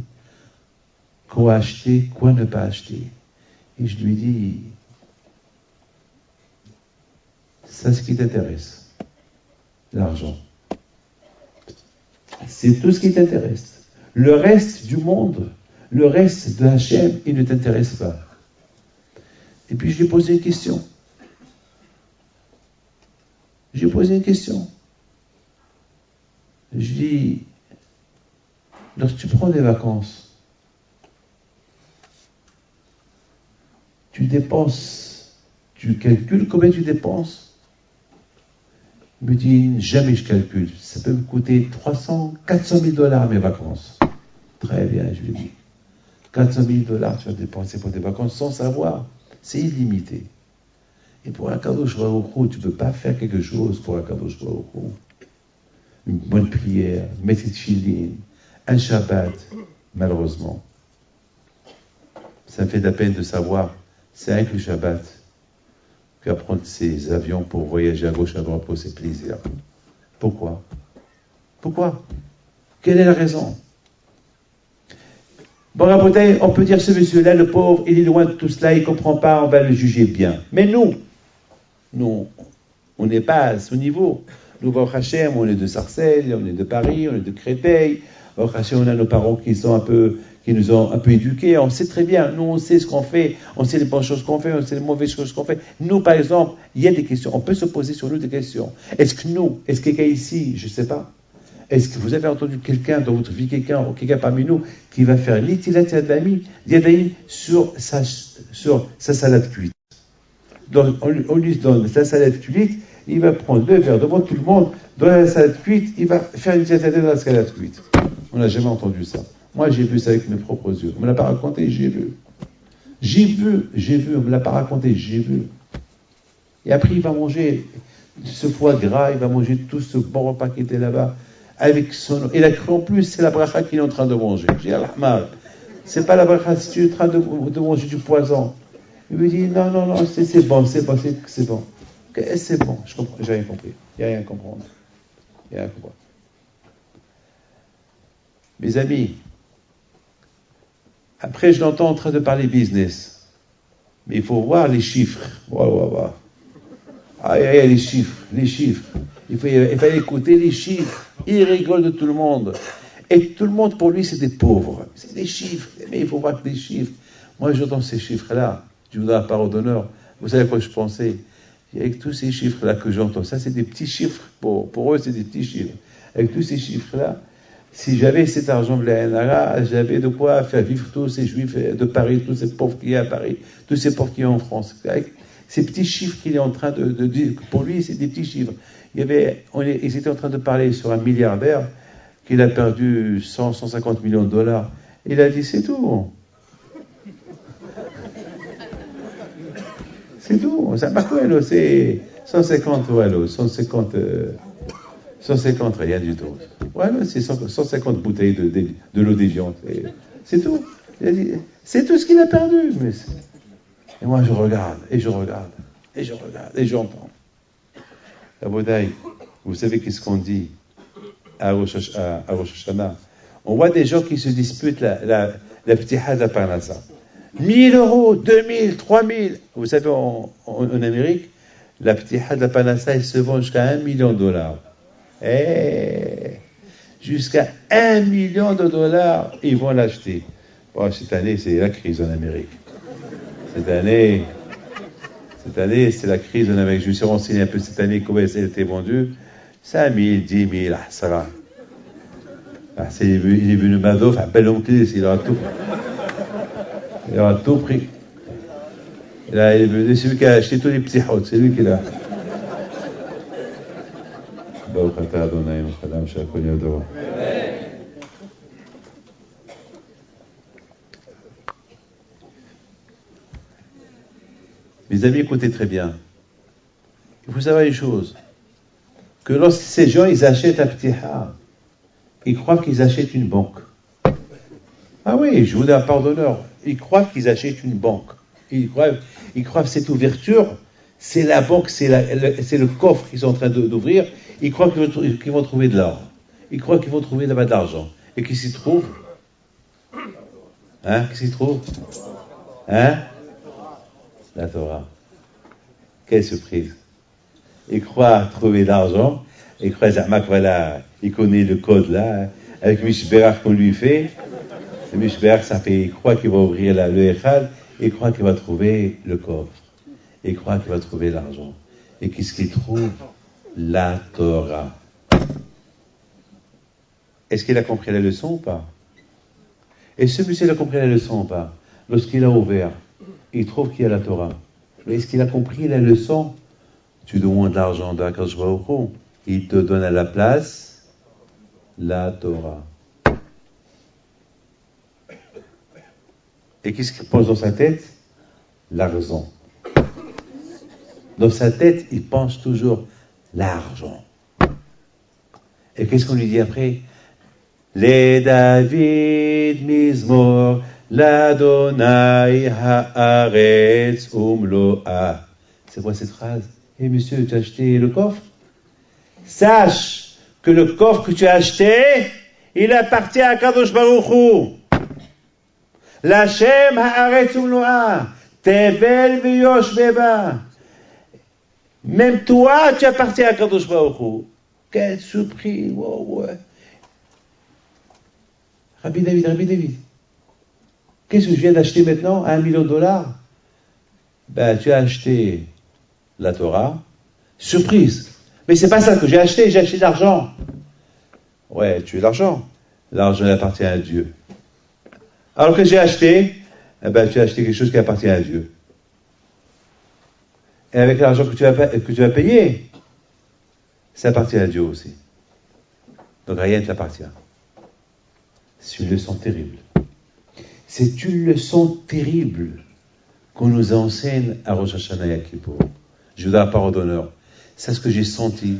[SPEAKER 1] quoi acheter, quoi ne pas acheter. Et je lui dis, c'est ce qui t'intéresse, l'argent. C'est tout ce qui t'intéresse. Le reste du monde, le reste de Hachem, il ne t'intéresse pas. Et puis je lui ai posé une question. Je dis, lorsque tu prends des vacances, tu dépenses, tu calcules combien tu dépenses? Il me dit, jamais je calcule. Ça peut me coûter 300, 400 000 $ mes vacances. Très bien, je lui dis. 400 000 $ tu vas dépenser pour tes vacances sans savoir. C'est illimité. Et pour un Kadosh Baruch Hu, tu ne peux pas faire quelque chose pour un Kadosh Baruch Hu. Une bonne prière, mettre tefillin, un Shabbat, malheureusement. Ça me fait de la peine de savoir, c'est avec le Shabbat qu'à prendre ses avions pour voyager à gauche, à droite pour ses plaisirs. Pourquoi? Quelle est la raison? Bon, Rabotai, on peut dire ce monsieur-là, le pauvre, il est loin de tout cela, il ne comprend pas, on va le juger bien. Mais nous, on n'est pas à ce niveau. Nous, Baruch Hashem, on est de Sarcelles, on est de Paris, on est de Créteil. Baruch Hashem, on a nos parents qui nous ont un peu éduqués. On sait très bien, nous, on sait ce qu'on fait, on sait les bonnes choses qu'on fait, on sait les mauvaises choses qu'on fait. Nous, par exemple, il y a des questions, on peut se poser sur nous des questions. Est-ce que quelqu'un ici, je ne sais pas, est-ce que vous avez entendu quelqu'un dans votre vie, quelqu'un parmi nous, qui va faire l'itilat yadayim sur sa salade cuite? Donc, on lui donne sa salade cuite, il va prendre 2 verres devant tout le monde, dans la salade cuite, il va faire une salade dans la salade cuite. On n'a jamais entendu ça. Moi, j'ai vu ça avec mes propres yeux. On ne me l'a pas raconté, j'ai vu. On ne me l'a pas raconté, j'ai vu. Et après, il va manger ce foie gras, il va manger tout ce bon repas qui était là-bas, avec son... Il a cru en plus, c'est la bracha qu'il est en train de manger. J'ai dit, Al-Ahmad, c'est pas la bracha, si tu es en train de manger du poison. Il me dit, non, c'est bon. C'est bon. C'est bon, je comprends, j'ai rien compris. Il n'y a rien à comprendre. Mes amis, après je l'entends en train de parler business. Mais il faut voir les chiffres. Voilà. Ah, les chiffres. Il fallait écouter les chiffres. Il rigole de tout le monde. Et tout le monde, pour lui, c'est des pauvres. C'est des chiffres. Mais il faut voir que des chiffres. Moi, j'entends ces chiffres-là. Je vous donne la parole d'honneur. Vous savez à quoi je pensais? Avec tous ces chiffres-là que j'entends, ça, c'est des petits chiffres. Pour eux, c'est des petits chiffres. Avec tous ces chiffres-là, si j'avais cet argent de la NRA, j'avais de quoi faire vivre tous ces juifs de Paris, tous ces pauvres qu'il y a à Paris, tous ces pauvres qu'il y a en France. Avec ces petits chiffres qu'il est en train de dire, pour lui, c'est des petits chiffres. Ils étaient en train de parler sur un milliardaire qu'il a perdu 150 millions de dollars. Il a dit, c'est tout. C'est tout. Ça m'a quoi, c'est 150, voilà, 150, rien du tout. Voilà, c'est 150 bouteilles de l'eau d'évian. C'est tout. C'est tout ce qu'il a perdu. Et moi, je regarde, et j'entends. La bouteille, vous savez qu'est-ce qu'on dit à Rosh Hashanah? On voit des gens qui se disputent la ptiha de la parnassa. 1000 euros, 2000, 3000. Vous savez, en Amérique, la ptiha de la parnassa, elle se vend jusqu'à $1 million. Jusqu'à $1 million, ils vont l'acheter. Bon, cette année, c'est la crise en Amérique. Cette année, c'est la crise en Amérique. Je me suis renseigné un peu cette année, comment elle était vendue. 5 000, 10 000, ça va. Il est venu Madoff, un bel homme clé, il aura tout pris. Il est venu, c'est lui qui a acheté tous les petits hôtes, c'est lui qui l'a. Mes amis, écoutez très bien. Il faut savoir une chose, que lorsque ces gens, ils achètent un petit ha, ils croient qu'ils achètent une banque. Ah oui, je vous donne un pardonneur. Ils croient qu'ils achètent une banque. Ils croient que cette ouverture, c'est la banque, c'est le coffre qu'ils sont en train d'ouvrir. Ils croient qu'ils vont trouver de l'or. Ils croient qu'ils vont trouver là-bas de l'argent. Et qu'est-ce qu'ils trouvent? Qu'est-ce qu'ils trouvent? La Torah. Quelle surprise. Il croit trouver de l'argent, il croit que voilà, il connaît le code là, avec Mishberach qu'on lui fait. Le Mishberach, ça fait, il croit qu'il va ouvrir le Echad, il croit qu'il va trouver le coffre, il croit qu'il va trouver l'argent. Et qu'est-ce qu'il trouve? La Torah. Est-ce qu'il a compris la leçon ou pas? Et ce monsieur a compris la leçon ou pas? Lorsqu'il a ouvert, il trouve qu'il y a la Torah. Mais est-ce qu'il a compris la leçon? Tu demandes l'argent d'Akadosh Baruch Hu, il te donne à la place la Torah. Et qu'est-ce qu'il pense dans sa tête? L'argent. Dans sa tête, il pense toujours l'argent. Et qu'est-ce qu'on lui dit après? Les David Mizmor l'Adonai haaretz umloa. C'est quoi cette phrase? Eh monsieur, tu as acheté le coffre? Sache que le coffre que tu as acheté, il appartient à Kadosh Baruch Hu. L'Hashem haaretz umloa. Tevel v'yosh beba. Même toi, tu appartiens à Kadosh Baruch Hu. Quelle surprise! Wow, ouais. Rabbi David. Qu'est-ce que je viens d'acheter maintenant à $1 million? Ben, tu as acheté la Torah. Surprise! Mais c'est pas ça que j'ai acheté de l'argent. Ouais, tu as l'argent. L'argent appartient à Dieu. Alors que j'ai acheté, eh ben, tu as acheté quelque chose qui appartient à Dieu. Et avec l'argent que tu vas payer, ça appartient à Dieu aussi. Donc rien ne t'appartient. C'est une leçon terrible. C'est une leçon terrible qu'on nous enseigne à Rosh Hashanah Yom Kippour. Je vous donne la parole d'honneur. C'est ce que j'ai senti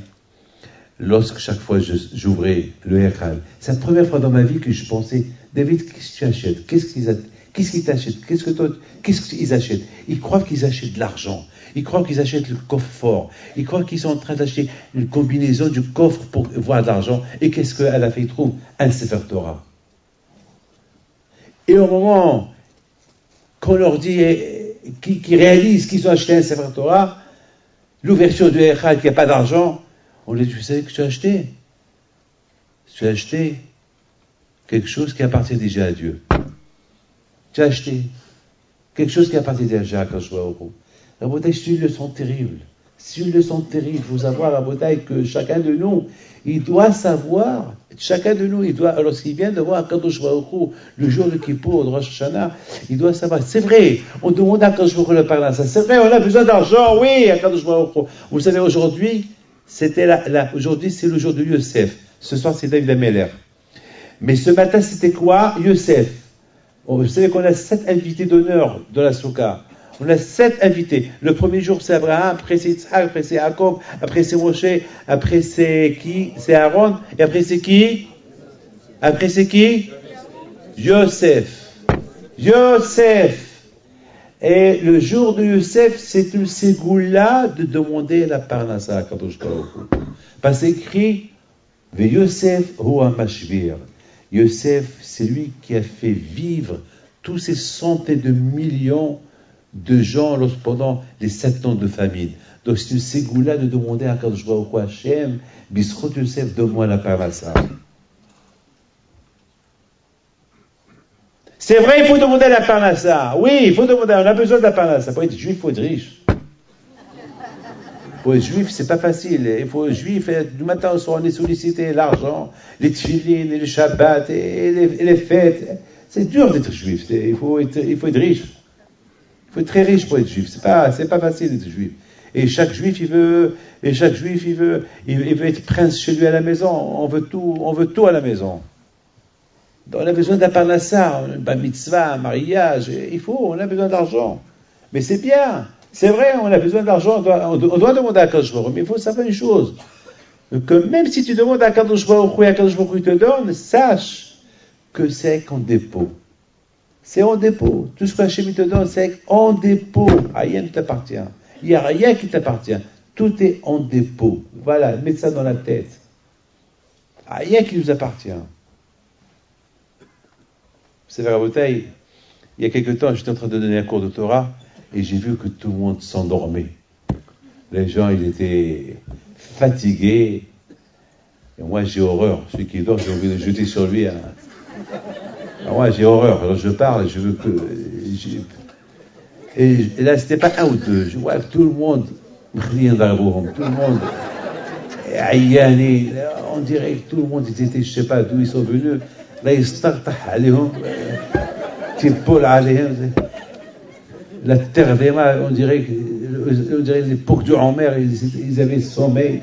[SPEAKER 1] lorsque chaque fois j'ouvrais le Echad. C'est la première fois dans ma vie que je pensais, David, qu'est-ce que tu achètes? Qu'est-ce qu'ils t'achètent? Qu'est-ce qu'ils achètent? Ils croient qu'ils achètent de l'argent. Ils croient qu'ils achètent le coffre fort. Ils croient qu'ils sont en train d'acheter une combinaison du coffre pour voir de l'argent. Et qu'est-ce qu'à la fin ils trouvent? Un Sefer Torah. Et au moment qu'on leur dit, qui réalisent qu'ils ont acheté un Sefer Torah, l'ouverture du Echad, qu'il n'y a pas d'argent, on lui dit, vous savez que tu as acheté? Tu as acheté quelque chose qui appartient déjà à Dieu. Tu as acheté quelque chose qui appartient déjà à Kadosh Baruch Hu. Rabotai, c'est une leçon terrible. C'est une leçon terrible. Il faut savoir, Rabotai, que chacun de nous, il doit savoir, lorsqu'il vient de voir Kadosh Baruch Hu, le jour de Kippour, de Rosh Hashanah, il doit savoir, c'est vrai, on demande à Kadosh Baruch Hu le parnassa, c'est vrai, on a besoin d'argent, oui, à Kadosh Baruch Hu. Vous savez, aujourd'hui, aujourd'hui, c'est le jour de Yosef. Ce soir, c'est David Ameller. Mais ce matin, c'était quoi? Yosef. Vous savez qu'on a 7 invités d'honneur de la Souka. On a 7 invités. Le premier jour, c'est Abraham, après c'est Yitzhak, après c'est Jacob, après c'est Moshe, après c'est qui? C'est Aaron, et après c'est qui? Après c'est qui? Yosef. Yosef. Et le jour de Yosef, c'est une ségoula de demander la parnassa à Kadosh Baruch Hu. Parce que c'est écrit, Ve Yosef hu ha-mashvir. Yosef, c'est lui qui a fait vivre tous ces centaines de millions de gens pendant les 7 ans de famine. Donc c'est une ségoula de demander à Kadosh Baruch Hu Hashem, Bisrot Yosef, donne-moi la parnassa. C'est vrai, il faut demander la parnassa. Oui, il faut demander, on a besoin de la parnassa. Pour être juif, il faut être riche. Pour être juif, c'est pas facile. Il faut être juif, du matin au soir, on est sollicité, l'argent, les tfilines, les shabbats, et les fêtes. C'est dur d'être juif. Il faut être riche. Il faut être très riche pour être juif. C'est pas facile d'être juif. Et chaque juif, il veut être prince chez lui à la maison. On veut tout à la maison. Donc on a besoin d'un parnassa, un mitzvah, un mariage. On a besoin d'argent. Mais c'est bien. C'est vrai, on a besoin d'argent, on doit demander à Kadosh Baruch Hu, mais il faut savoir une chose, que même si tu demandes à Kadosh Baruch Hu et à Kadosh Baruch Hu te donne, sache que c'est en dépôt. C'est en dépôt. Tout ce que Hachem te donne, c'est en dépôt. Rien ne t'appartient. Il n'y a rien qui t'appartient. Tout est en dépôt. Voilà, mets ça dans la tête. Rien qui nous appartient. C'est vers la bouteille. Il y a quelque temps, j'étais en train de donner un cours de Torah, et j'ai vu que tout le monde s'endormait. Les gens, ils étaient fatigués. Et moi, j'ai horreur. Celui qui dort, j'ai envie de jeter sur lui. Alors moi, j'ai horreur. Alors je parle, je veux que... Et là, c'était pas un ou deux. Je vois que tout le monde... Tout le monde... On dirait que tout le monde, ils étaient, je sais pas d'où ils sont venus. Là, ils startent عليهم. تيبول عليهم. La terre des mains, on dirait l'époque du Homer, ils avaient sommeil.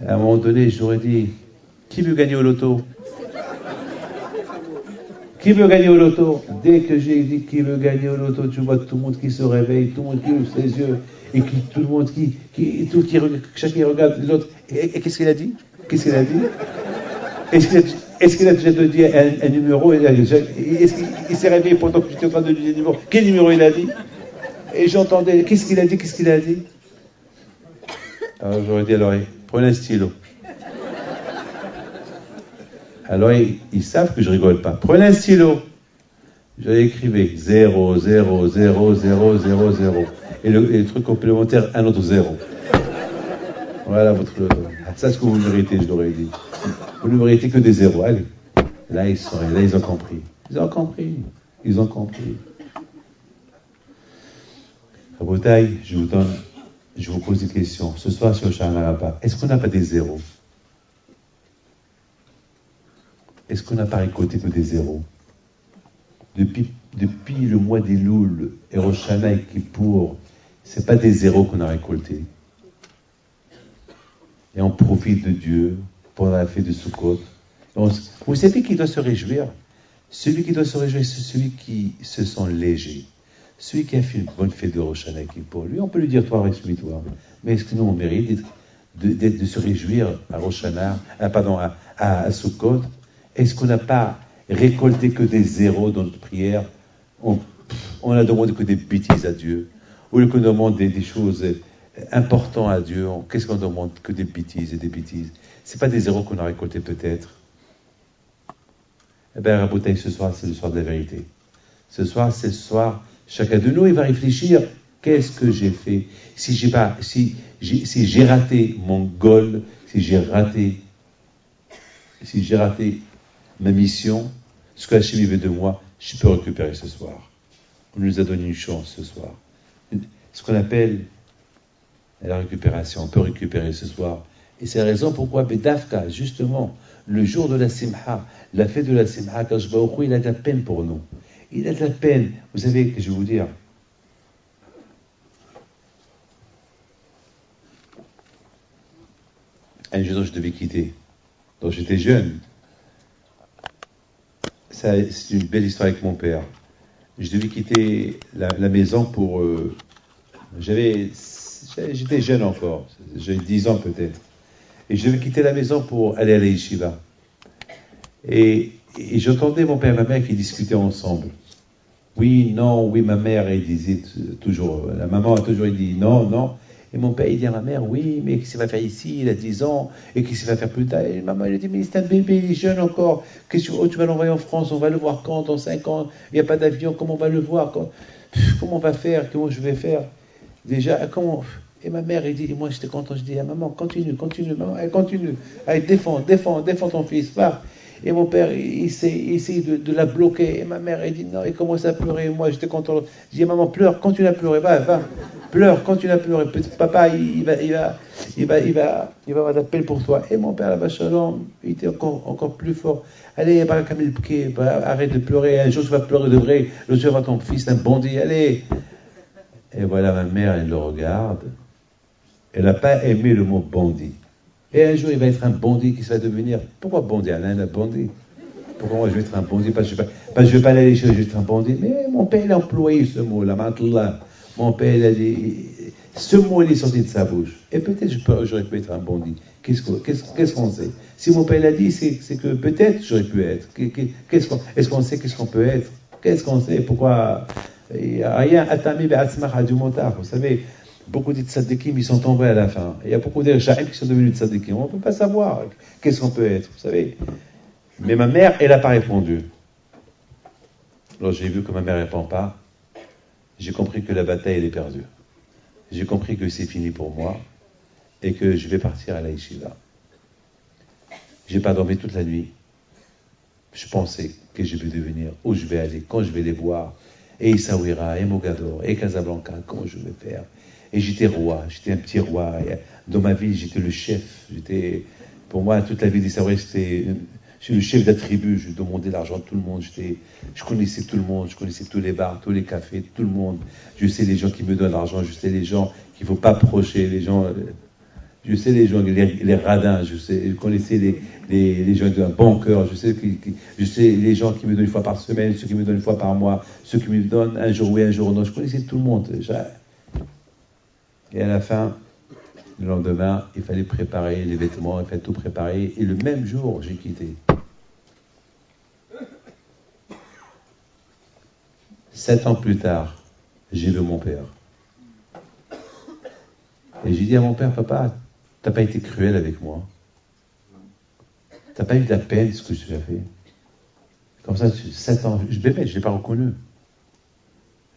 [SPEAKER 1] À un moment donné, je leur ai dit, qui veut gagner au loto? Qui veut gagner au loto? Dès que j'ai dit qui veut gagner au loto, tu vois tout le monde qui se réveille, tout le monde qui ouvre ses yeux, et tout le monde chacun regarde l'autre. Et qu'est-ce qu'il a dit? Qu'est-ce qu'il a dit? Est-ce qu'il a déjà dit un numéro? Est-ce qu'il s'est réveillé pendant que j'étais en train de dire un numéro? Quel numéro il a dit? Et j'entendais, qu'est-ce qu'il a dit? Qu'est-ce qu'il a dit? Alors j'aurais dit à l'oreille, prenez un stylo. Alors ils savent que je rigole pas. Prenez un stylo. J'avais écrivé 0, 0, 0, 0, 0, 0. Et le truc complémentaire, un autre 0. Voilà votre loto. Ça, ce que vous méritez, je l'aurais dit. Vous ne méritez que des zéros. Allez. Là, ils ont compris. Ils ont compris. Rabotai, je vous pose une question. Ce soir, sur Shana Rabba, est-ce qu'on n'a pas des zéros? Est-ce qu'on n'a pas récolté que des zéros? Depuis le mois des Loul, et Rosh Hashanah et Kippour, c'est pas des zéros qu'on a récoltés. Et on profite de Dieu pendant la fête de Sukkot. Vous savez qui doit se réjouir? Celui qui doit se réjouir, c'est celui qui se sent léger. Celui qui a fait une bonne fête de Rosh Hashanah et Kippour. Lui, on peut lui dire, toi, réjouis-toi. Mais est-ce que nous, on mérite de se réjouir à Rosh Hashanah, à Sukkot? Est-ce qu'on n'a pas récolté que des zéros dans notre prière? On a demandé que des bêtises à Dieu. Au lieu qu'on demande des choses importantes à Dieu, qu'est-ce qu'on demande? Que des bêtises et des bêtises. C'est pas des zéros qu'on a récoltés peut-être. Eh bien, Rabotai, ce soir, c'est le soir de la vérité. Ce soir, c'est le soir Chacun de nous, il va réfléchir, qu'est-ce que j'ai fait? Si j'ai raté mon goal, si j'ai raté ma mission, ce que Hachem veut de moi, je peux récupérer ce soir. On nous a donné une chance ce soir. Ce qu'on appelle la récupération, on peut récupérer ce soir. Et c'est la raison pourquoi Bedafka, justement, le jour de la Simha, la fête de la Simha, quand je vais au Khou, il a de la peine pour nous. Il a de la peine. Vous savez que je vais vous dire, un jour je devais quitter. Donc j'étais jeune. C'est une belle histoire avec mon père. Je devais quitter la maison pour... j'étais jeune encore, j'avais 10 ans peut-être. Et je devais quitter la maison pour aller à la yeshiva. Et j'entendais mon père et ma mère qui discutaient ensemble. Oui, non, oui, ma mère, elle disait toujours, la maman a toujours dit non, non. Et mon père, il dit à ma mère, oui, mais qu'est-ce qu'il va faire ici? Il a 10 ans, et qu'est-ce qu'il va faire plus tard? Et maman, elle dit, mais c'est un bébé, il est jeune encore. Tu vas l'envoyer en France, on va le voir quand? Dans 5 ans, il n'y a pas d'avion, comment on va le voir? Comment on va faire? Comment je vais faire? Déjà, comment? Et ma mère, elle dit, moi j'étais content, je dis, maman, continue, maman, elle continue. Allez, défends ton fils, va. Et mon père, il essaye de la bloquer. Et ma mère, elle dit non, il commence à pleurer. Moi, j'étais content. Je dis, maman, pleure, continue à pleurer, va. Pleure, continue à pleurer. Papa, il va avoir de la peine pour toi. Et mon père, là-bas, Shalom, il était encore plus fort. Allez, arrête de pleurer. Un jour, tu vas pleurer de vrai. Le jour, tu vas voir ton fils, un bandit. Allez. Et voilà, ma mère, elle le regarde. Elle n'a pas aimé le mot bandit. Et un jour, il va être un bandit qui va devenir... Pourquoi bandit? Alain, un bandit. Pourquoi moi, je vais être un bandit? Parce que je ne vais pas aller à l'échelle, je vais être un bandit. Mais mon père, il a employé ce mot-là, Matullah. Mon père, il a dit... Ce mot, il est sorti de sa bouche. Et peut-être, j'aurais pu être un bandit. Qu'est-ce qu'on sait? Si mon père l'a dit, c'est que peut-être j'aurais pu être. Est-ce qu'on sait qu'est-ce qu'on peut être? Qu'est-ce qu'on sait? Pourquoi... Il n'y a rien. Atami be'atzmach du motard. Vous savez... Beaucoup de tzadikim, ils sont tombés à la fin. Il y a beaucoup de Rechaim qui sont devenus tzadikim. On ne peut pas savoir qu'est-ce qu'on peut être, vous savez. Mais ma mère, elle n'a pas répondu. Alors j'ai vu que ma mère ne répond pas. J'ai compris que la bataille, elle est perdue. J'ai compris que c'est fini pour moi et que je vais partir à la yeshiva. Je n'ai pas dormi toute la nuit. Je pensais que je vais devenir, où je vais aller, quand je vais les voir. Et Essaouira, et Mogador, et Casablanca, comment je vais faire. Et j'étais roi, j'étais un petit roi. Dans ma ville, j'étais le chef. Pour moi, toute la ville d'Essaouira, j'étais le chef de la tribu. Je demandais l'argent de tout le monde. Je connaissais tout le monde. Je connaissais tous les bars, tous les cafés, tout le monde. Je sais les gens qui me donnent l'argent. Je sais les gens qu'il ne faut pas approcher. Les gens, je sais les gens, les radins. Je connaissais les gens d'un bon cœur. Je sais les gens qui me donnent une fois par semaine, ceux qui me donnent une fois par mois, ceux qui me donnent un jour oui, un jour non. Je connaissais tout le monde déjà. Et à la fin, le lendemain, il fallait préparer les vêtements, il fallait tout préparer. Et le même jour, j'ai quitté. 7 ans plus tard, j'ai vu mon père. Et j'ai dit à mon père, papa, t'as pas été cruel avec moi. T'as pas eu de la peine ce que tu as fait. Comme ça, 7 ans, je ne l'ai pas reconnu.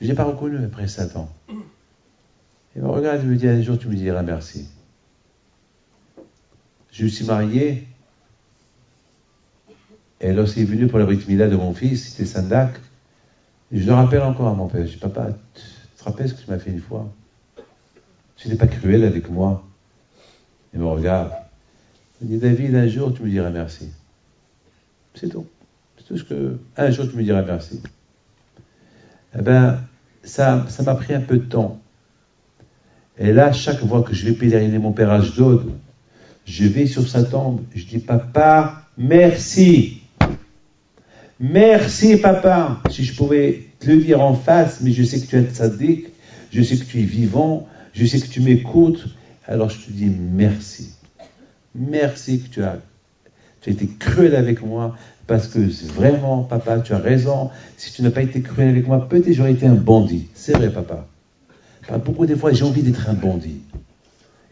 [SPEAKER 1] Je ne l'ai pas reconnu après 7 ans. Il me regarde et me dit, un jour, tu me diras merci. Je me suis marié, et lorsqu'il est venu pour la Brit Mila de mon fils, c'était Sandak, je le rappelle encore à mon père. Je dis, papa, tu te rappelles ce que tu m'as fait une fois? Tu n'étais pas cruel avec moi. Il me regarde. Il me dit, David, un jour, tu me diras merci. C'est tout. C'est tout ce que... Un jour, tu me diras merci. Eh bien, ça m'a pris un peu de temps. Et là, chaque fois que je vais pèleriner mon père Ashdod, je vais sur sa tombe, je dis, papa, merci. Merci, papa. Si je pouvais te le dire en face, mais je sais que tu es un tzaddik, je sais que tu es vivant, je sais que tu m'écoutes, alors je te dis merci. Merci que tu as été cruel avec moi, parce que vraiment, papa, tu as raison. Si tu n'as pas été cruel avec moi, peut-être j'aurais été un bandit. C'est vrai, papa. Beaucoup de fois, j'ai envie d'être un bandit.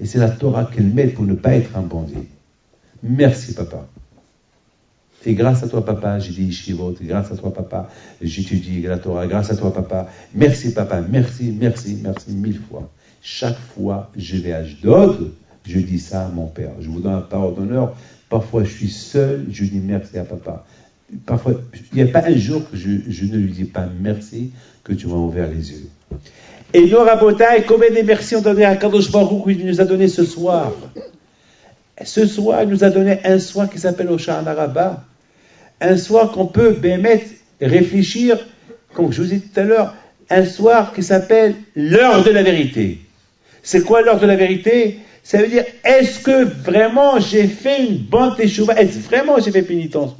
[SPEAKER 1] Et c'est la Torah qu'elle met pour ne pas être un bandit. Merci, papa. Et grâce à toi, papa, j'ai dit yeshivot. Et grâce à toi, papa, j'étudie la Torah. Grâce à toi, papa. Merci, papa. Merci, merci, merci 1000 fois. Chaque fois, je vais à Ashdod, je dis ça à mon père. Je vous donne la parole d'honneur. Parfois, je suis seul, je dis merci à papa. Parfois, il n'y a pas un jour que je ne lui dis pas merci, que tu m'as ouvert les yeux. Et nous, Rabotai, combien de merci on donne à Kadosh Baruch Hu, il nous a donné ce soir. Ce soir, il nous a donné un soir qui s'appelle Hoshana Rabbah. Un soir qu'on peut réfléchir, comme je vous ai dit tout à l'heure, un soir qui s'appelle l'heure de la vérité. C'est quoi l'heure de la vérité? Ça veut dire, est-ce que vraiment j'ai fait une bonne teshuva? Est-ce que vraiment j'ai fait pénitence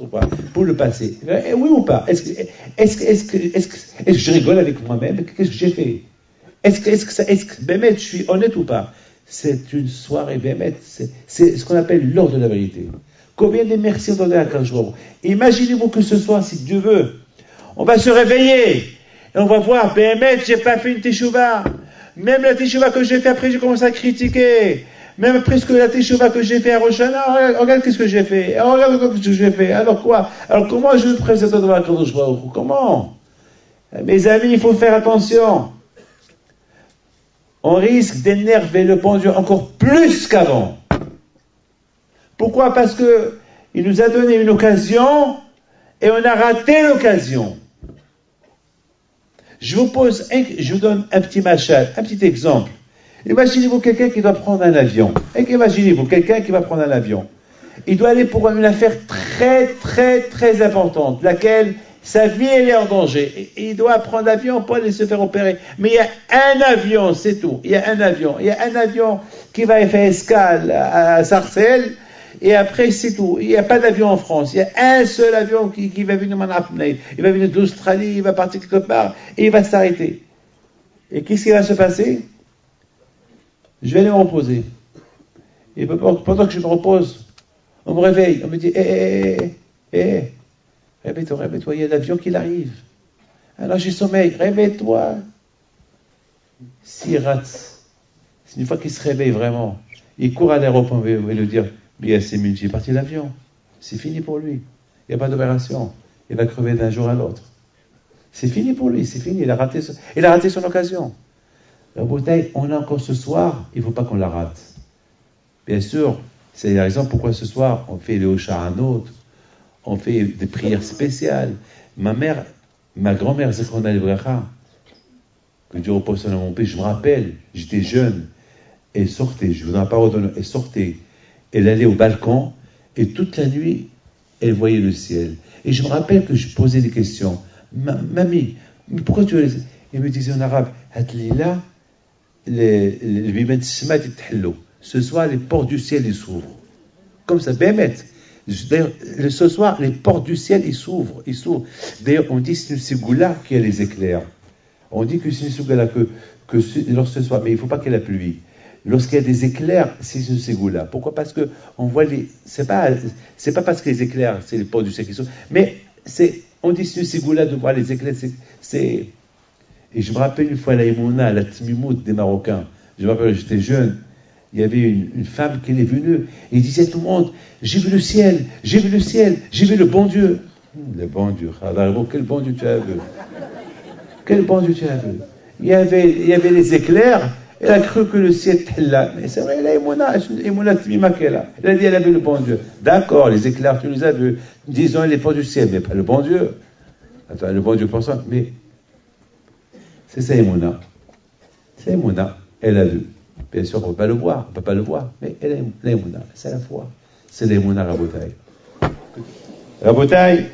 [SPEAKER 1] pour le passé? Oui ou pas? Est-ce que je rigole avec moi-même? Qu'est-ce que j'ai fait? Est-ce que Bémet, je suis honnête ou pas? C'est une soirée Bémet, c'est ce qu'on appelle l'heure de la vérité. Combien de merci on donne à 15 jours? Imaginez-vous que ce soir, si Dieu veut, on va se réveiller et on va voir, Bémet, j'ai pas fait une teshuva. Même la teshuva que j'ai fait après, j'ai commencé à critiquer. Même après la teshuva que j'ai fait à Rosh Hashanah, regarde qu'est-ce que j'ai fait. Regarde ce que j'ai fait. Alors quoi? Alors comment je me présente devant la Kadosh Baruch Hu? Comment? Mes amis, il faut faire attention. On risque d'énerver le bon Dieu encore plus qu'avant. Pourquoi? Parce que il nous a donné une occasion et on a raté l'occasion. Je vous donne un petit machal, un petit exemple. Imaginez-vous quelqu'un qui doit prendre un avion. Imaginez-vous quelqu'un qui va prendre un avion. Il doit aller pour une affaire très, très, très importante, laquelle sa vie elle est en danger. Et il doit prendre l'avion pour aller se faire opérer. Mais il y a un avion, c'est tout. Il y a un avion qui va faire escale à Sarcelles. Et après, c'est tout. Il n'y a pas d'avion en France. Il y a un seul avion qui va venir Manapnei. Il va venir d'Australie, il va partir quelque part, et il va s'arrêter. Et qu'est-ce qui va se passer? Je vais aller me reposer. Et pendant que je me repose, on me réveille. On me dit, réveille-toi, il y a l'avion qui arrive. Alors j'ai sommeil, réveille-toi. S'il rate, c'est une fois qu'il se réveille vraiment, il court à l'aéroport et lui dire, mais c'est il est parti l'avion. C'est fini pour lui. Il n'y a pas d'opération. Il va crever d'un jour à l'autre. C'est fini pour lui, c'est fini. Il a raté son occasion. La bouteille, on a encore ce soir, il ne faut pas qu'on la rate. Bien sûr, c'est la raison pourquoi ce soir, on fait les Oshanot, on fait des prières spéciales. Ma grand-mère, Zechrona Livracha, que Dieu repose sur mon pays, je me rappelle, j'étais jeune, elle sortait, je vous donne la parole d'honneur, elle sortait. Elle allait au balcon et toute la nuit, elle voyait le ciel. Et je me rappelle que je posais des questions. Mamie, pourquoi tu as... Elle me disait en arabe, Hatlila, ce soir, les portes du ciel, ils s'ouvrent. Comme ça, Bémet. D'ailleurs, ce soir, les portes du ciel, ils s'ouvrent. D'ailleurs, on dit que c'est une ségoula qui a les éclairs. On dit que c'est une ségoula que lorsque ce soir, mais il ne faut pas qu'il y ait la pluie. Lorsqu'il y a des éclairs, c'est une ségoula. Pourquoi? Parce que on voit c'est pas parce que les éclairs, c'est les portes du ciel qui s'ouvrent, mais on dit c'est une ségoula de voir les éclairs. Et je me rappelle une fois la Emouna, la Tmimout des Marocains. Je me rappelle, j'étais jeune. Il y avait une femme qui est venue et il disait à tout le monde, j'ai vu le ciel, j'ai vu le bon Dieu. Le bon Dieu, quel bon Dieu tu as vu? Quel bon Dieu tu as vu? Il y avait les éclairs, elle a cru que le ciel était là. Mais c'est vrai, la Emouna Tmima qu'elle a. Elle a dit, elle avait le bon Dieu. D'accord, les éclairs, tu les as vus. Disons, les portes du ciel, mais pas le bon Dieu. Attends, le bon Dieu pour ça, mais c'est ça, Emouna. C'est Emouna, elle a vu. Bien sûr, on ne peut pas le voir, mais elle est l'Emouna, c'est la foi. C'est l'Emouna Rabotai. Rabotai,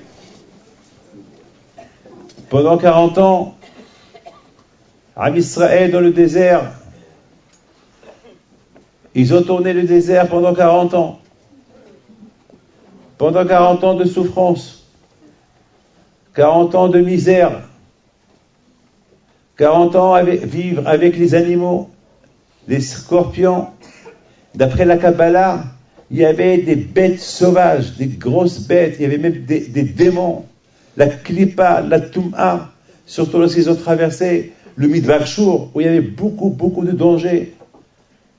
[SPEAKER 1] pendant 40 ans, Am Israël dans le désert, ils ont tourné le désert pendant 40 ans. Pendant 40 ans de souffrance, 40 ans de misère, 40 ans à vivre avec les animaux, les scorpions. D'après la Kabbalah, il y avait des bêtes sauvages, des grosses bêtes, il y avait même des démons, la Klippa, la Tum'a, surtout lorsqu'ils ont traversé le Midbar Shur, où il y avait beaucoup, beaucoup de dangers.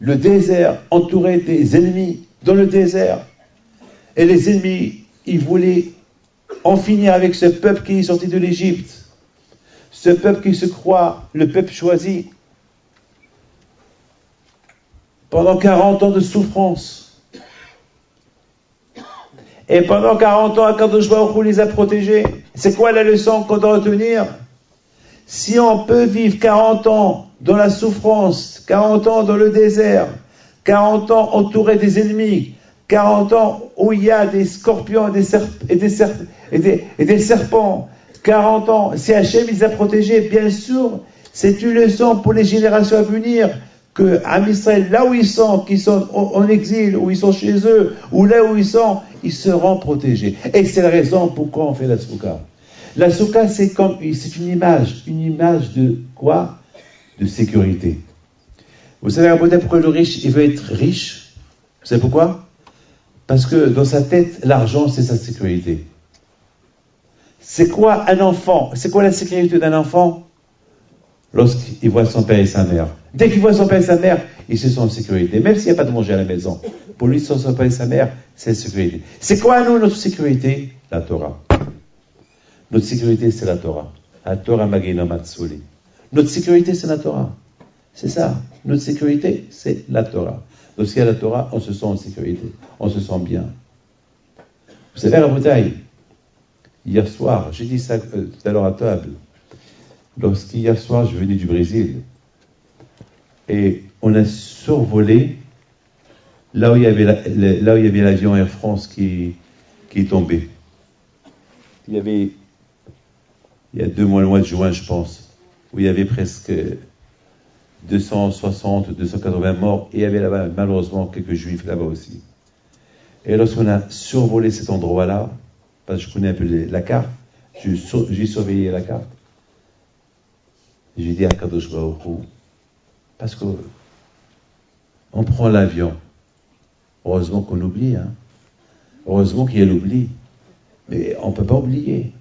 [SPEAKER 1] Le désert, entouré des ennemis dans le désert. Et les ennemis, ils voulaient en finir avec ce peuple qui est sorti de l'Égypte, ce peuple qui se croit le peuple choisi. Pendant 40 ans de souffrance. Et pendant 40 ans, Akadosh Baruch Hu les a protégés. C'est quoi la leçon qu'on doit retenir? Si on peut vivre 40 ans dans la souffrance, 40 ans dans le désert, 40 ans entouré des ennemis, 40 ans où il y a des scorpions et des serpents, 40 ans, si Hachem les a protégés, bien sûr, c'est une leçon pour les générations à venir, que Am Israël, là où ils sont, qu'ils sont en exil, où ils sont chez eux, ou là où ils seront protégés. Et c'est la raison pourquoi on fait la souka. La souka, c'est une image de quoi? De sécurité. Vous savez, pourquoi le riche, il veut être riche? Vous savez pourquoi? Parce que dans sa tête, l'argent, c'est sa sécurité. C'est quoi un enfant? C'est quoi la sécurité d'un enfant? Lorsqu'il voit son père et sa mère. Dès qu'il voit son père et sa mère, il se sent en sécurité. Même s'il n'y a pas de manger à la maison. Pour lui, son père et sa mère, c'est la sécurité. C'est quoi, nous, notre sécurité? La Torah. Notre sécurité, c'est la Torah. La Torah Magina Matsuli. Notre sécurité, c'est la Torah. C'est ça. Notre sécurité, c'est la Torah. Lorsqu'il y a la Torah, on se sent en sécurité. On se sent bien. Vous savez, la bouteille, hier soir, j'ai dit ça tout à l'heure à table. Lorsqu'hier soir, je venais du Brésil, et on a survolé là où il y avait l'avion Air France qui est tombé. Il y a 2 mois, le mois de juin, je pense, où il y avait presque 260, 280 morts, et il y avait là-bas, malheureusement, quelques juifs là-bas aussi. Et lorsqu'on a survolé cet endroit-là, parce que je connais un peu la carte, j'ai surveillé la carte, j'ai dit à Kadosh Baruch Hu, parce que on prend l'avion. Heureusement qu'on oublie, hein. Heureusement qu'il y a l'oubli. Mais on ne peut pas oublier.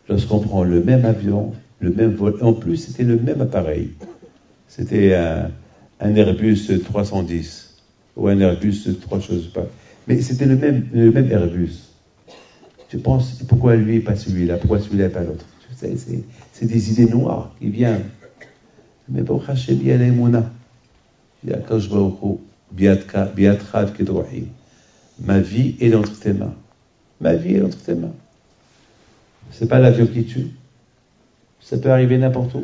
[SPEAKER 1] Lorsqu'on prend le même avion, le même vol, en plus c'était le même appareil. C'était un Airbus 310 ou un Airbus 3 choses pas. Mais c'était le même Airbus. Je pense, pourquoi lui et pas celui-là? Pourquoi celui-là et pas l'autre? C'est des idées noires qui viennent. Mais pour Hachem, il y a l'émouna. Il y a Kadosh Baruch Hu, bi'atrav kedrohi. Ma vie est entre tes mains. Ma vie est entre tes mains. C'est pas l'avion qui tue. Ça peut arriver n'importe où.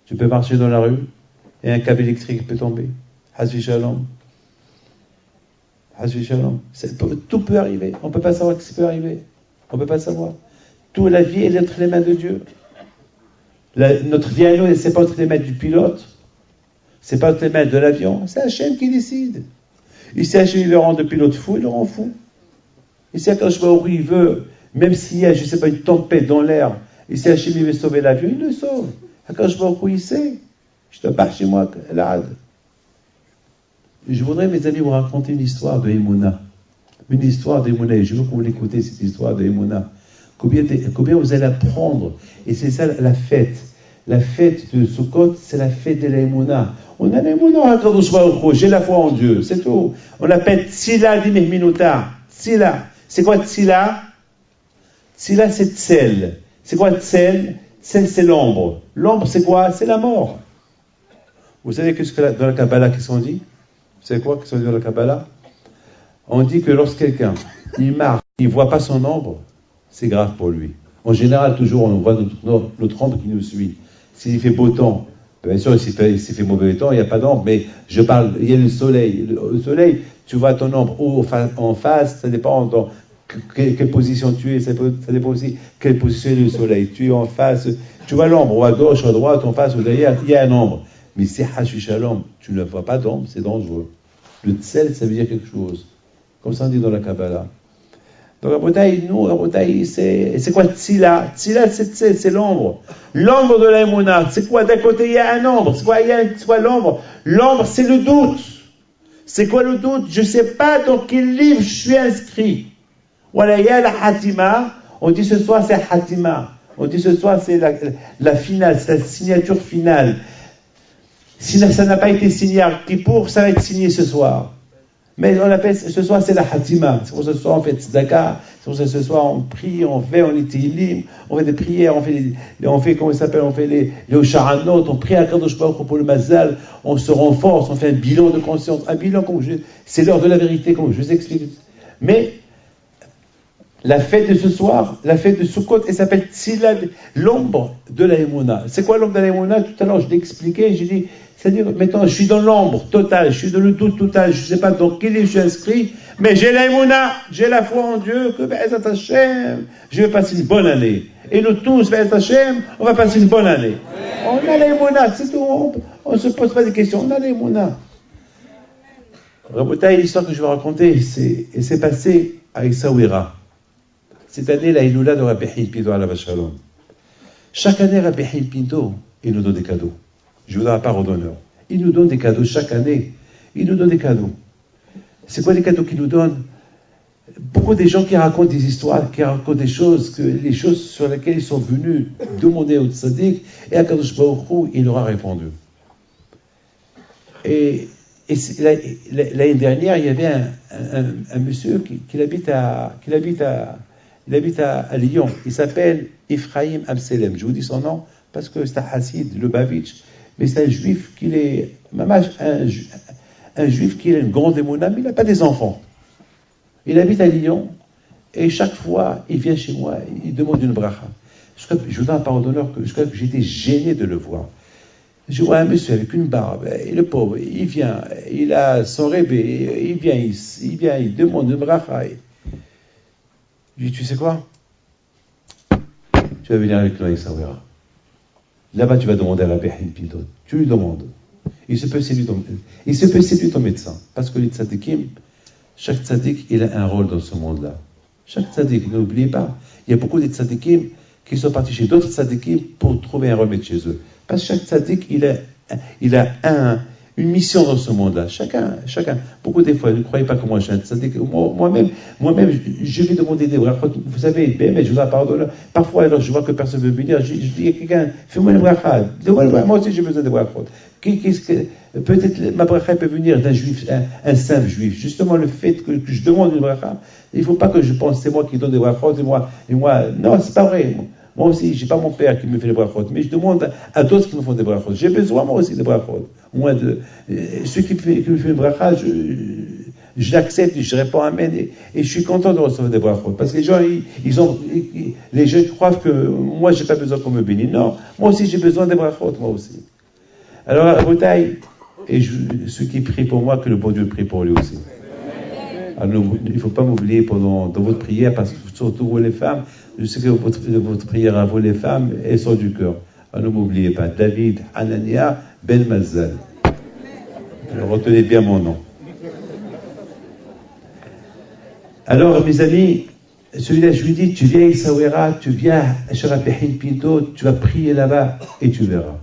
[SPEAKER 1] Tu peux marcher dans la rue et un câble électrique peut tomber. Hasbi shalom. Hasbi shalom. Tout peut arriver. On ne peut pas savoir ce qui peut arriver. On ne peut pas savoir. Toute la vie est entre les mains de Dieu. Notre vie à nous, c'est pas entre les mains du pilote. C'est pas entre les mains de l'avion. C'est Hachem qui décide. Et si Hachem le rend de pilote fou, il le rend fou. Et si Akadosh Baruch Hu, il veut, même s'il y a, je ne sais pas, une tempête dans l'air, et si Hachem veut sauver l'avion, il le sauve. Akadosh Baruch Hu, il sait. Je te pars chez moi, l'ad. Je voudrais, mes amis, vous raconter une histoire de Emouna. Une histoire d'Emouna. Et je veux que vous l'écoutez, cette histoire de Emouna. Combien vous allez apprendre. Et c'est ça la fête. La fête de Sukkot, c'est la fête de l'Emouna. On a l'Emouna à Kadosh Baruch Hu. J'ai la foi en Dieu, c'est tout. On l'appelle Tzila Dimeh Minuta. Tzila. C'est quoi Tzila? Tzila, c'est Tsel. C'est quoi Tsel? Tsel, c'est l'ombre. L'ombre, c'est quoi? C'est la mort. Vous savez que dans la Kabbalah, qu'est-ce qu'on dit? Vous savez quoi? Qu'est-ce qu'on dit dans la Kabbalah? On dit que lorsque quelqu'un, il marche, il ne voit pas son ombre, c'est grave pour lui. En général, toujours, on voit notre ombre qui nous suit. S'il fait beau temps, bien sûr, s'il fait mauvais temps, il n'y a pas d'ombre, mais je parle, il y a le soleil. Le soleil, tu vois ton ombre ou en face, ça dépend dans quelle position tu es, ça dépend aussi quelle position est le soleil. Tu es en face, tu vois l'ombre, ou à gauche, ou à droite, en face, ou derrière, il y a un ombre. Mais si Hashu Shalom, tu ne vois pas d'ombre, c'est dangereux. Le tsel, ça veut dire quelque chose. Comme ça on dit dans la Kabbalah. Donc la bouteille, c'est quoi Tzila? Tzila, c'est l'ombre. L'ombre de l'Emouna, c'est quoi? D'un côté, il y a un ombre. C'est quoi l'ombre? L'ombre, c'est le doute. C'est quoi le doute? Je ne sais pas dans quel livre je suis inscrit. Voilà, il y a la Hatima. On dit ce soir, c'est Hatima. On dit ce soir, c'est la finale, c'est la signature finale. Si ça n'a pas été signé à Kippour, ça va être signé ce soir.
[SPEAKER 2] Mais on appelle ce soir, c'est la Hatima. C'est pour ça que ce soir, on fait tzedaka. C'est pour ça que ce soir, on prie, on est télim, on fait des prières, on fait comment ça s'appelle, on fait les Osharanot, on prie à Kadosh Baruch Hu pour le Mazal, on se renforce, on fait un bilan de conscience. Un bilan, c'est l'heure de la vérité, comme je vous explique. Mais, la fête de ce soir, la fête de Sukkot, elle s'appelle Tzilal, l'ombre de la Emouna. C'est quoi l'ombre de la Emouna? Tout à l'heure, je l'ai expliqué, j'ai dit, c'est-à-dire, maintenant, je suis dans l'ombre totale, je suis dans le doute total, je ne sais pas dans quel livre je suis inscrit, mais j'ai la Emouna, j'ai la foi en Dieu, que Be'ezat Hashem, je vais passer une bonne année. Et nous tous, Be'ezat Hashem, on va passer une bonne année. On a la Emouna, c'est tout, on ne se pose pas de questions, on a la Emouna. Rabotaï, l'histoire que je vais raconter, c'est passé à Essaouira. Cette année, la Iloula de Rabbi Haïm Pinto à la Vachalom. Chaque année, Rabbi Haïm Pinto, il nous donne des cadeaux. Je vous donne la parole d'honneur. Il nous donne des cadeaux chaque année. Il nous donne des cadeaux. C'est quoi les cadeaux qu'il nous donne? Beaucoup des gens qui racontent des histoires, qui racontent des choses, les choses sur lesquelles ils sont venus demander au Tzaddik, et à Kadosh Baruch Hu, il leur a répondu. Et l'année dernière, il y avait un monsieur qui habite à Lyon. Il s'appelle Ephraim Amselem. Je vous dis son nom parce que c'est un Hassid, le Bavitch. Mais c'est un juif qui est, un juif qui a une grande émouna, mais il n'a pas des enfants. Il habite à Lyon et chaque fois, il vient chez moi, il demande une bracha. Je vous donne la parole d'honneur que j'étais gêné de le voir. Je vois un monsieur avec une barbe, et le pauvre, il vient, il a son rébé, il vient, il demande une bracha. Je lui dis, tu sais quoi? Tu vas venir avec nous à Essaouira. Là-bas, tu vas demander à Rabbi Haïm Pinto. Tu lui demandes. Il se peut séduire ton médecin. Parce que les tzadikim, chaque tzadik, il a un rôle dans ce monde-là. Chaque tzadik, n'oubliez pas, il y a beaucoup de tzadikim qui sont partis chez d'autres tzadikim pour trouver un remède chez eux. Parce que chaque tzaddik, il a une mission dans ce monde-là. Chacun. Beaucoup des fois, ne croyez pas que moi je suis un tzaddik. Moi-même, je vais demander des brachot. Vous savez, je vous en pardonne. Parfois, alors, je vois que personne ne veut venir. Je dis à quelqu'un, fais-moi une bracha. Moi aussi, j'ai besoin de brachot. Peut-être ma bracha peut venir d'un juif, un simple juif. Justement, le fait que je demande une bracha, il ne faut pas que je pense c'est moi qui donne des brachot et moi. Non, c'est pas vrai. Moi aussi, je n'ai pas mon père qui me fait les brachot, mais je demande à d'autres qui me font des brachot. J'ai besoin, moi aussi, des brachot. Ceux qui me font une bracha, je l'accepte, je réponds amen, et je suis content de recevoir des brachot. Parce que les gens, les gens croient que moi, je n'ai pas besoin qu'on me bénisse. Non, moi aussi, j'ai besoin des brachot, moi aussi. Alors, à Botaï, et ceux qui prient pour moi, que le bon Dieu prie pour lui aussi. Alors, il ne faut pas m'oublier dans votre prière, parce que surtout vous les femmes, je sais que votre prière à vous les femmes, elles sont du cœur. Alors, ne m'oubliez pas, David Hanania Ben Mazal. Alors, retenez bien mon nom. Alors, mes amis, celui-là, je lui dis, tu viens à Essaouira, tu viens à Rabbi Haïm Pinto, tu vas prier là-bas, et tu verras.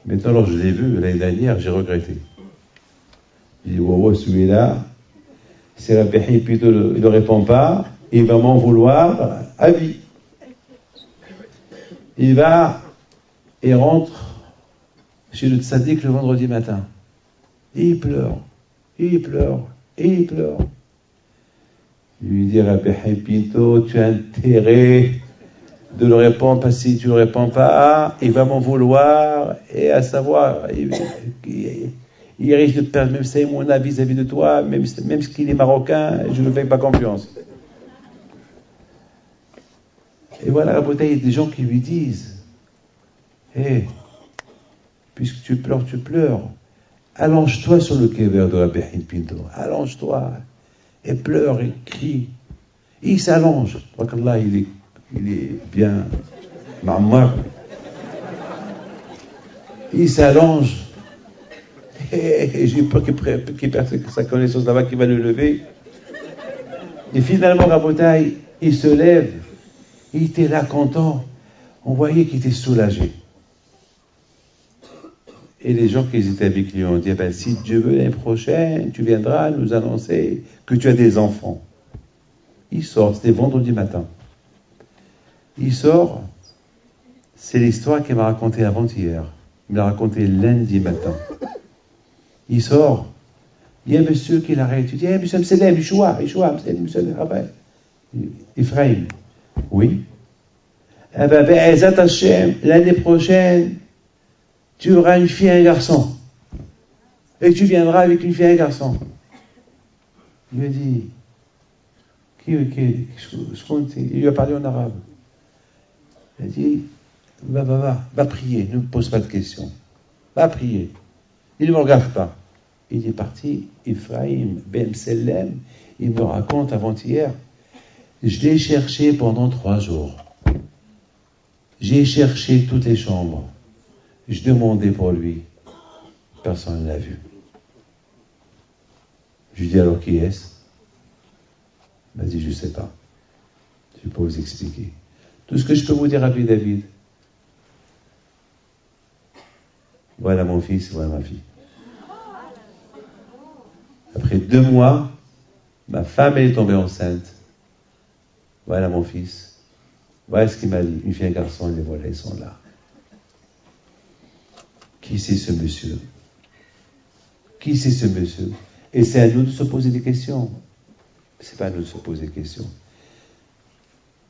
[SPEAKER 2] Maintenant, alors, je l'ai vu l'année dernière, j'ai regretté. Il dit, wow, celui-là, si Rabbi Haïm Pinto il ne répond pas, il va m'en vouloir à vie. Il va et rentre chez le tzaddik le vendredi matin. Et il pleure. Je lui dis, Rabbi Haïm Pinto, tu as intérêt de le répondre, parce que si tu ne le réponds pas, il va m'en vouloir, et à savoir, il risque de perdre même ça, mon avis vis-à-vis de toi, même s'il est marocain, je ne fais pas confiance. Et voilà, la bouteille, il y a des gens qui lui disent, puisque tu pleures, allonge-toi sur le kéver de Rabbi Haïm Pinto, allonge-toi, et pleure, et crie. Et il s'allonge, je crois qu'Allah, il est bien ma'amar. Il s'allonge, et j'ai peur qu'il perde sa connaissance là-bas, qu'il va le lever. Et finalement, Rabotaï, il se lève, il était là content, on voyait qu'il était soulagé. Et les gens qui étaient avec lui ont dit, si Dieu veut, l'année prochaine, tu viendras nous annoncer que tu as des enfants. Il sort, c'était vendredi matin. Il sort, c'est l'histoire qu'il m'a racontée avant-hier. Il me l'a raconté lundi matin. Il sort, Il y a un monsieur qui l'arrête. Il dit, hey, monsieur Mselem, Yeshua, monsieur Rabbi. Ephraim. Oui. Eh ben, Be'ezat Hashem, l'année prochaine, tu auras une fille et un garçon. Et tu viendras avec une fille et un garçon. Il lui a dit, il lui a parlé en arabe. Il a dit, va prier, ne me pose pas de questions. Va prier. Il ne me regarde pas. Il est parti, Ephraim, Ben Selem, il me raconte avant-hier, je l'ai cherché pendant 3 jours. J'ai cherché toutes les chambres. Je demandais pour lui. Personne ne l'a vu. Je lui dis alors qui est-ce? Il m'a dit je ne sais pas. Je ne peux pas vous expliquer. Tout ce que je peux vous dire à lui, David, voilà mon fils, voilà ma fille. Après 2 mois, ma femme elle est tombée enceinte. Voilà mon fils. Voilà ce qu'il m'a dit. Une fille et un garçon, les voilà, ils sont là. Qui c'est ce monsieur? Qui c'est ce monsieur? Et c'est à nous de se poser des questions. C'est pas à nous de se poser des questions.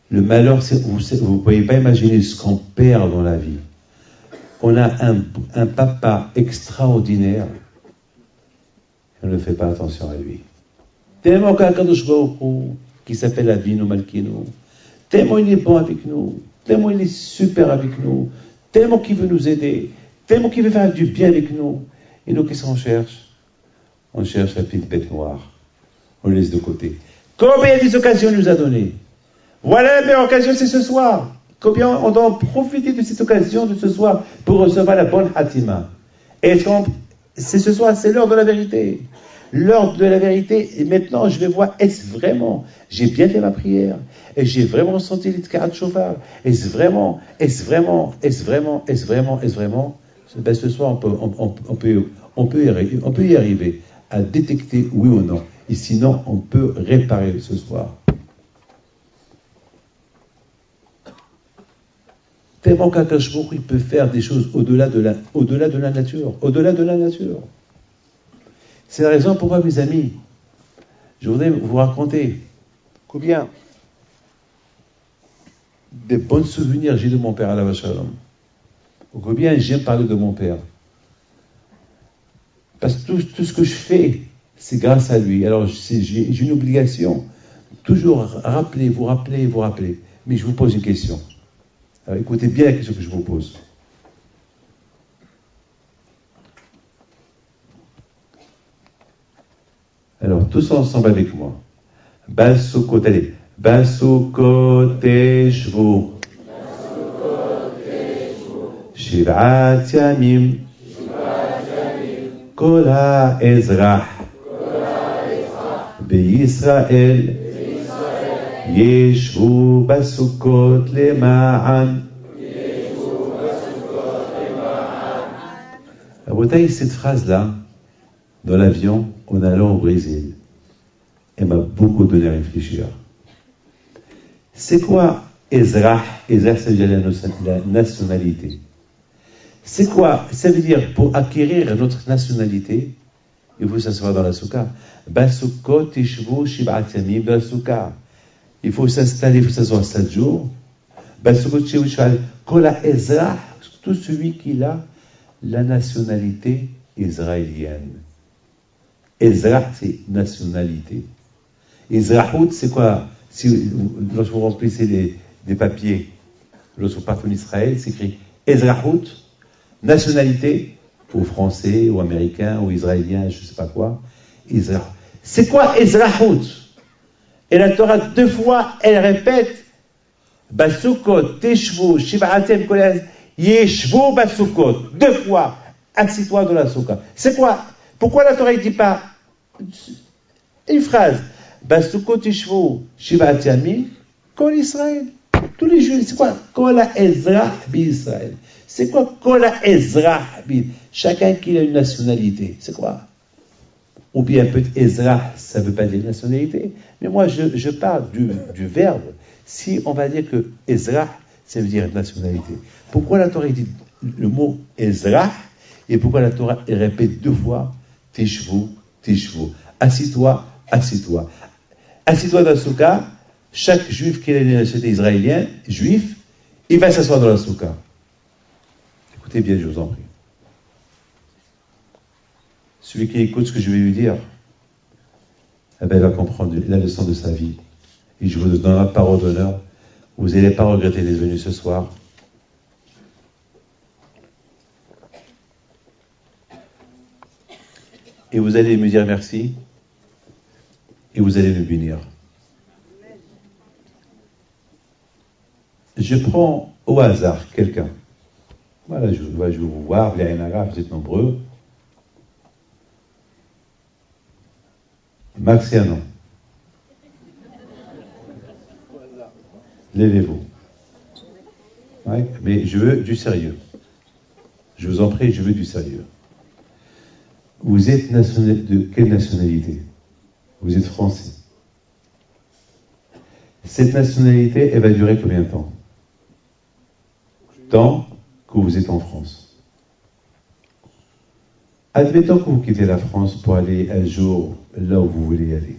[SPEAKER 2] Le malheur, vous ne pouvez pas imaginer ce qu'on perd dans la vie. On a un papa extraordinaire. On ne fait pas attention à lui. Tellement qu'Akadosh Baruch Hu, qui s'appelle Avinu Malkinu, tellement il est bon avec nous, tellement il est super avec nous, tellement qu'il veut nous aider, tellement qu'il veut faire du bien avec nous. Et nous, qu'est-ce qu'on cherche? On cherche la petite bête noire. On le laisse de côté. Combien d'occasions il nous a donné? Voilà la meilleure occasion, c'est ce soir. Combien on doit profiter de cette occasion de ce soir pour recevoir la bonne Hatima. Et c'est ce soir, c'est l'heure de la vérité. L'heure de la vérité, et maintenant je vais voir, est-ce vraiment, j'ai bien fait ma prière, et j'ai vraiment senti les tka'at shofar, est-ce vraiment, ben, ce soir on peut y arriver à détecter oui ou non, et sinon on peut réparer ce soir. Tellement qu'Akadosh Baruch Hu, il peut faire des choses au-delà de la nature. C'est la raison pourquoi, mes amis, je voudrais vous raconter combien de bons souvenirs j'ai de mon père, Alav Shalom. Combien j'aime parler de mon père. Parce que tout ce que je fais, c'est grâce à lui. Alors, j'ai une obligation, toujours vous rappeler. Mais je vous pose une question. Alors, écoutez bien la question que je vous pose. Alors, tous ensemble avec moi. Bal Sukkot, allez. Bal Sukkot teshvu. Shiv'at yamim. Kol ha'ezrach. B'Yisrael. Yeshvu basukot lema'an. Rabotai, cette phrase-là, dans l'avion, en allant au Brésil, elle m'a beaucoup donné à réfléchir. C'est quoi Ezra? Ezra, ça veut dire la nationalité. C'est quoi? Ça veut dire, pour acquérir notre nationalité, il faut s'asseoir dans la soukha. Basukot tishvu shib'at yamim basukha. Il faut s'installer, il faut s'asseoir 7 jours. Basukot tishvu shib'at kola Ezra, tout celui qui a la nationalité israélienne. Ezra, c'est nationalité. Ezrahout, c'est quoi? Lorsque vous remplissez des papiers, lorsque vous partez en Israël, c'est écrit Ezrahout, nationalité, ou français, ou américain, ou israélien, je ne sais pas quoi. Ezrahout. C'est quoi Ezrahout? Et la Torah, 2 fois, elle répète Basukot, Teshvu, Shiv'atem, Yeshvu, Basukot. 2 fois, assis-toi dans la soukha. C'est quoi? Pourquoi la Torah ne dit pas une phrase? Basukot tishvu shivat yamim kol Israël. Tous les jours, c'est quoi? Kol ha'ezrach b'Israël. C'est quoi kol ha'ezrach b'Israël? Chacun qui a une nationalité. C'est quoi? Ou bien peut-être ezrach, ça ne veut pas dire nationalité. Mais moi, je parle du verbe. Si on va dire que ezrach, ça veut dire nationalité. Pourquoi la Torah dit le mot ezrach? Et pourquoi la Torah répète 2 fois Teshvu, tishvu. Assis-toi, assis-toi. Assis-toi dans la souka. Chaque juif qui est né dans la société israélienne, juif, il va s'asseoir dans la souka. Écoutez bien, je vous en prie. Celui qui écoute ce que je vais lui dire, eh ben, il va comprendre la leçon de sa vie. Et je vous donne la parole d'honneur. Vous n'allez pas regretter d'être venu ce soir. Et vous allez me dire merci. Et vous allez me bénir. Je prends au hasard quelqu'un. Voilà, je vais vous voir, les Aïnara, vous êtes nombreux. Max et Anon. Levez-vous. Ouais, mais je veux du sérieux. Je vous en prie, je veux du sérieux. Vous êtes de quelle nationalité? Vous êtes français. Cette nationalité, elle va durer combien de temps? Tant que vous êtes en France. Admettons que vous quittez la France pour aller un jour là où vous voulez aller.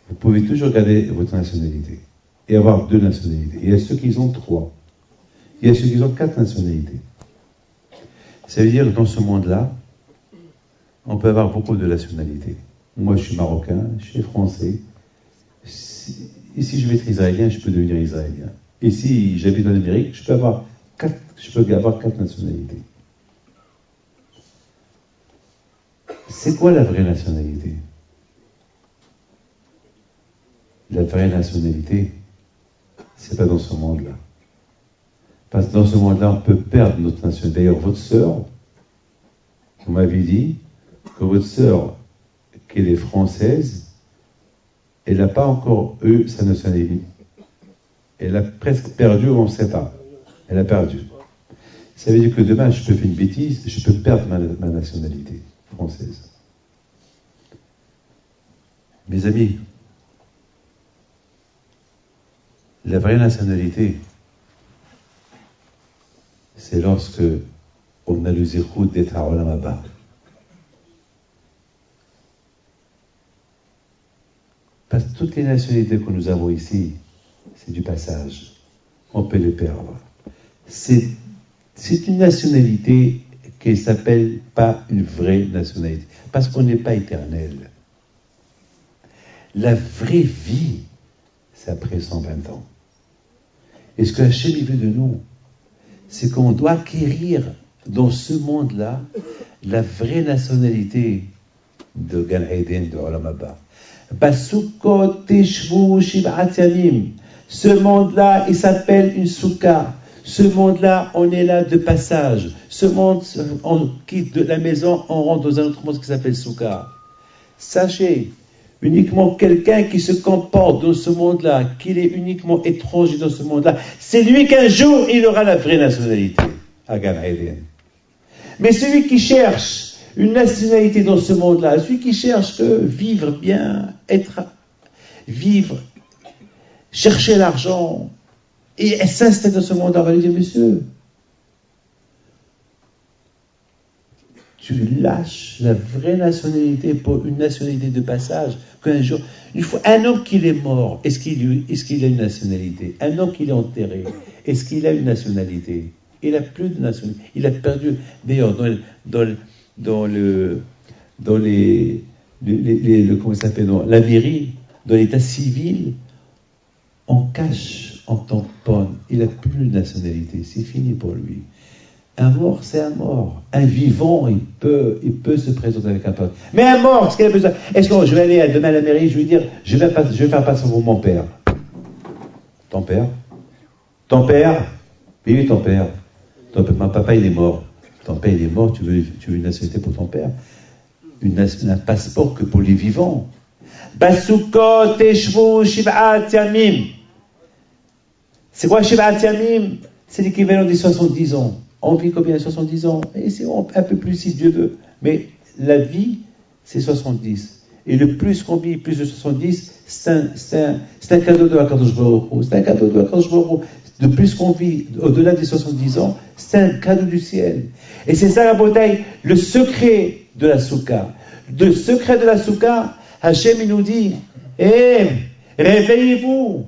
[SPEAKER 2] Vous pouvez toujours garder votre nationalité et avoir 2 nationalités. Il y a ceux qui ont 3. Il y a ceux qui ont 4 nationalités. Ça veut dire que dans ce monde-là, on peut avoir beaucoup de nationalités. Moi, je suis marocain, je suis français. Et si je veux être israélien, je peux devenir israélien. Et si j'habite en Amérique, je peux avoir 4 nationalités. C'est quoi la vraie nationalité? La vraie nationalité, c'est pas dans ce monde-là. Parce que dans ce monde-là, on peut perdre notre nationalité. D'ailleurs, votre sœur, vous m'avez dit que votre sœur, qu'elle est française, elle n'a pas encore eu sa nationalité. Elle a presque perdu, on ne sait pas. Elle a perdu. Ça veut dire que demain, je peux faire une bêtise, je peux perdre ma nationalité française. Mes amis, la vraie nationalité, c'est lorsque on a le zéro d'être à Olam Haba. Parce que toutes les nationalités que nous avons ici, c'est du passage. On peut les perdre. C'est une nationalité qui ne s'appelle pas une vraie nationalité. Parce qu'on n'est pas éternel. La vraie vie, c'est après 120 ans. Et ce que Hachem veut de nous, c'est qu'on doit acquérir dans ce monde-là la vraie nationalité de Gan Eden, de Olam Haba. Basukot teshvu shiv'at yamim. Ce monde-là, il s'appelle une souka. Ce monde-là, on est là de passage. Ce monde, on quitte de la maison, on rentre dans un autre monde qui s'appelle souka. Sachez, uniquement quelqu'un qui se comporte dans ce monde-là, qu'il est uniquement étranger dans ce monde-là, c'est lui qu'un jour, il aura la vraie nationalité à Gan Eden. Mais celui qui cherche une nationalité dans ce monde-là, celui qui cherche vivre bien, vivre, chercher l'argent, et s'installer dans ce monde-là, on va lui dire, monsieur, tu lâches la vraie nationalité pour une nationalité de passage, qu'un jour, un homme qui est mort, est-ce qu'il a une nationalité? Un homme qui est enterré, est-ce qu'il a une nationalité? Il n'a plus de nationalité. Il a perdu, d'ailleurs, dans comment ça s'appelle, dans la mairie, dans l'état civil, on cache, on tamponne. Il n'a plus de nationalité. C'est fini pour lui. Un mort, c'est un mort. Un vivant, il peut se présenter avec un pote. Mais un mort, ce qu'il a besoin. Est-ce que je vais aller demain à la mairie, je vais dire, je vais faire passer pour mon père. Ton père? Ton père? Oui, ton père. Mon papa, il est mort. Ton père, il est mort, tu veux une nationalité pour ton père? Un passeport que pour les vivants. Basukot teshvu shiv'at yamim. C'est quoi shiv'at yamim? C'est l'équivalent des 70 ans. On vit combien? 70 ans? Et c'est un peu plus si Dieu veut. Mais la vie, c'est 70. Et le plus qu'on vit, plus de 70, c'est un cadeau de Akadosh Baruch Hu. C'est un cadeau de Akadosh Baruch Hu. De plus qu'on vit, au-delà des 70 ans, c'est un cadeau du ciel. Et c'est ça, la bataille, le secret de la souka. Le secret de la souka, Hachem il nous dit, réveillez-vous,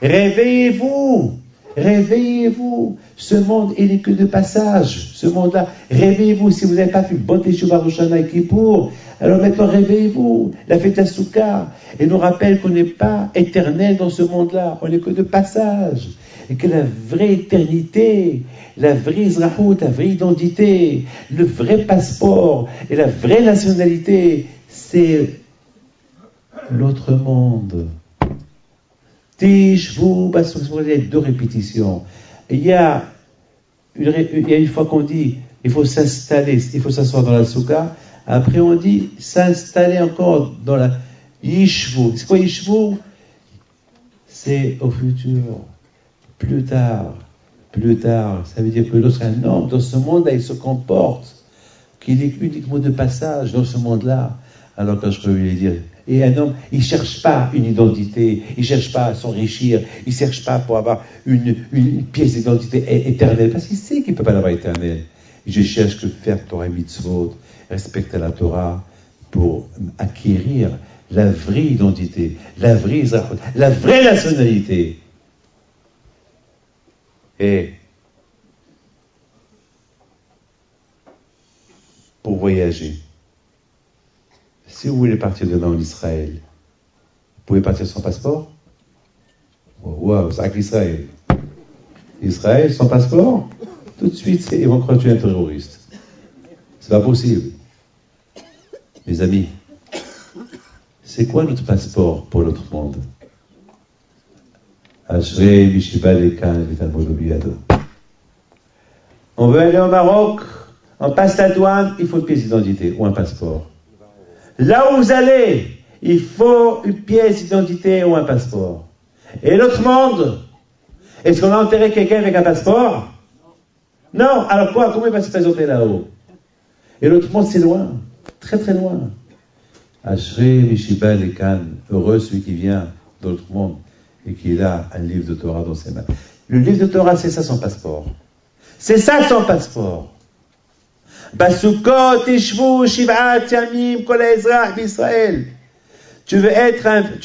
[SPEAKER 2] réveillez-vous, réveillez-vous. Ce monde, il n'est que de passage. Ce monde-là, réveillez-vous. Si vous n'avez pas fait bon Teshuvah Rosh Hashanah et Kippour, alors maintenant réveillez-vous. La fête à Souka, elle nous rappelle qu'on n'est pas éternel dans ce monde-là. On n'est que de passage. Et que la vraie éternité, la vraie Izrahout, la vraie identité, le vrai passeport et la vraie nationalité, c'est l'autre monde. Tishvu, il y a 2 répétitions. Il y a une fois qu'on dit il faut s'installer, il faut s'asseoir dans la souka. Après on dit s'installer encore dans la Yishvu. C'est quoi Yishvu? C'est au futur. Plus tard. Ça veut dire que l'autre, un homme dans ce monde-là, il se comporte qu'il est uniquement de passage dans ce monde-là. Alors quand je peux lui dire, et un homme, il ne cherche pas une identité, il ne cherche pas à s'enrichir, il ne cherche pas pour avoir une pièce d'identité éternelle, parce qu'il sait qu'il ne peut pas l'avoir éternelle. Je cherche que faire Torah et Mitzvot, respecter la Torah, pour acquérir la vraie identité, la vraie nationalité. Et pour voyager, si vous voulez partir demain en Israël, vous pouvez partir sans passeport? Waouh, c'est avec l'Israël. Israël sans passeport? Tout de suite, ils vont croire que tu es un terroriste. C'est pas possible. Mes amis, c'est quoi notre passeport pour l'autre monde? On veut aller au Maroc, on passe la douane, il faut une pièce d'identité ou un passeport. Là où vous allez, il faut une pièce d'identité ou un passeport. Et l'autre monde, est-ce qu'on a enterré quelqu'un avec un passeport? Non, alors quoi? Comment il va se présenter là-haut? Et l'autre monde, c'est loin, très très loin. Ashrei Mishiba Lekan, heureux celui qui vient de l'autre monde et qui a un livre de Torah dans ses mains. Le livre de Torah, c'est ça son passeport. C'est ça son passeport. Basukot Ishvu Shiv'at Yamim Kol Ezrach B'Israël. Tu veux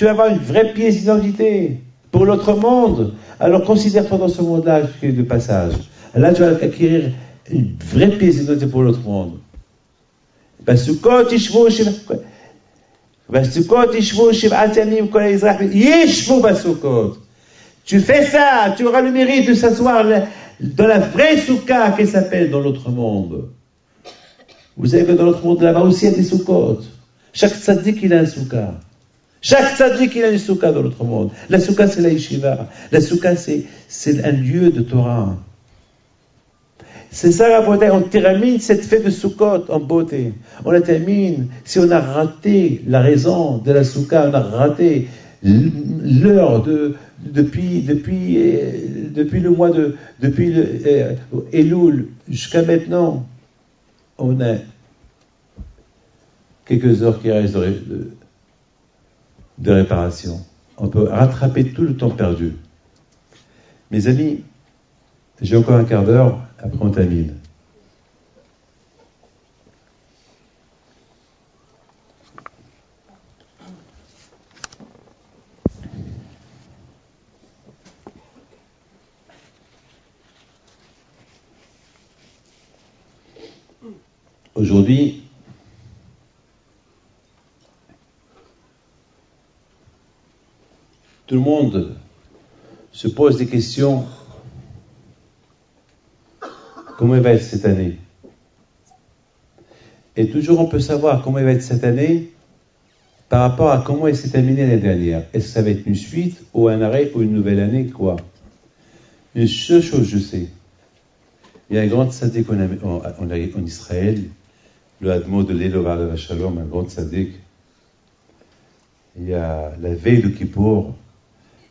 [SPEAKER 2] avoir une vraie pièce d'identité pour l'autre monde. Alors considère-toi dans ce monde-là de passage. Là, tu vas acquérir une vraie pièce d'identité pour l'autre monde. Basukot Ishvu Shiv'at. Basukot Ishvu Shiv'at Yamim Kol Ezrach Yishvu Basukot. Tu fais ça, tu auras le mérite de s'asseoir dans la vraie souka qui s'appelle dans l'autre monde. Vous savez que dans l'autre monde, là-bas aussi, il y a des soukot. Chaque tzaddik, il a un souka. Chaque tzaddik, il a une souka dans l'autre monde. La souka, c'est la yeshiva. La souka, c'est un lieu de Torah. C'est ça la beauté. On termine cette fête de Sukkot en beauté. On la termine. Si on a raté la raison de la souka, on a raté l'heure depuis le mois depuis Elul jusqu'à maintenant, on a quelques heures qui restent de réparation. On peut rattraper tout le temps perdu. Mes amis, j'ai encore un quart d'heure, après on termine. Aujourd'hui, tout le monde se pose des questions. Comment il va être cette année? Et toujours on peut savoir comment il va être cette année par rapport à comment il s'est terminé l'année dernière. Est-ce que ça va être une suite ou un arrêt ou une nouvelle année, quoi? Une seule chose je sais. Il y a un grand tzaddik en Israël, le Admo de l'Elovar de Shalom, un grand tzaddik. Il y a la veille de Kippour,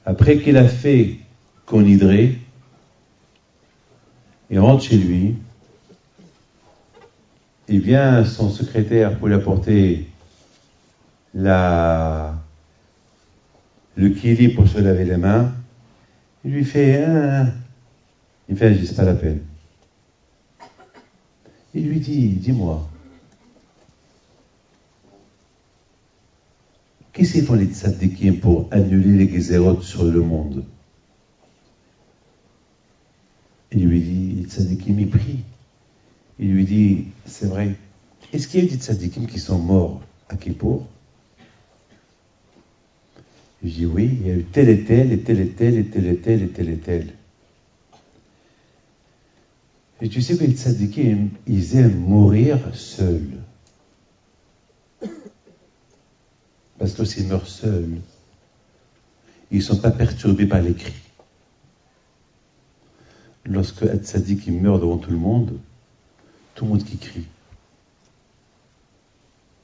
[SPEAKER 2] après qu'il a fait Konidré, il rentre chez lui, il vient son secrétaire pour lui apporter le kili pour se laver les mains, il lui fait il fait c'est pas la peine. Il lui dit, dis-moi, Qu'est-ce qu'ils font les tzadikim pour annuler les gezerot sur le monde? Il lui dit, les tzadikim, il prie. Il lui dit, c'est vrai, est-ce qu'il y a eu des tzadikim qui sont morts à Kippour? Je dis oui, il y a eu tel et tel, et tel et tel, et tel et tel, et tel et tel. Et tu sais que les tzadikim, ils aiment mourir seuls. Parce que s'ils meurent seuls, ils ne sont pas perturbés par les cris. Lorsque un tzadik meurt devant tout le monde qui crie.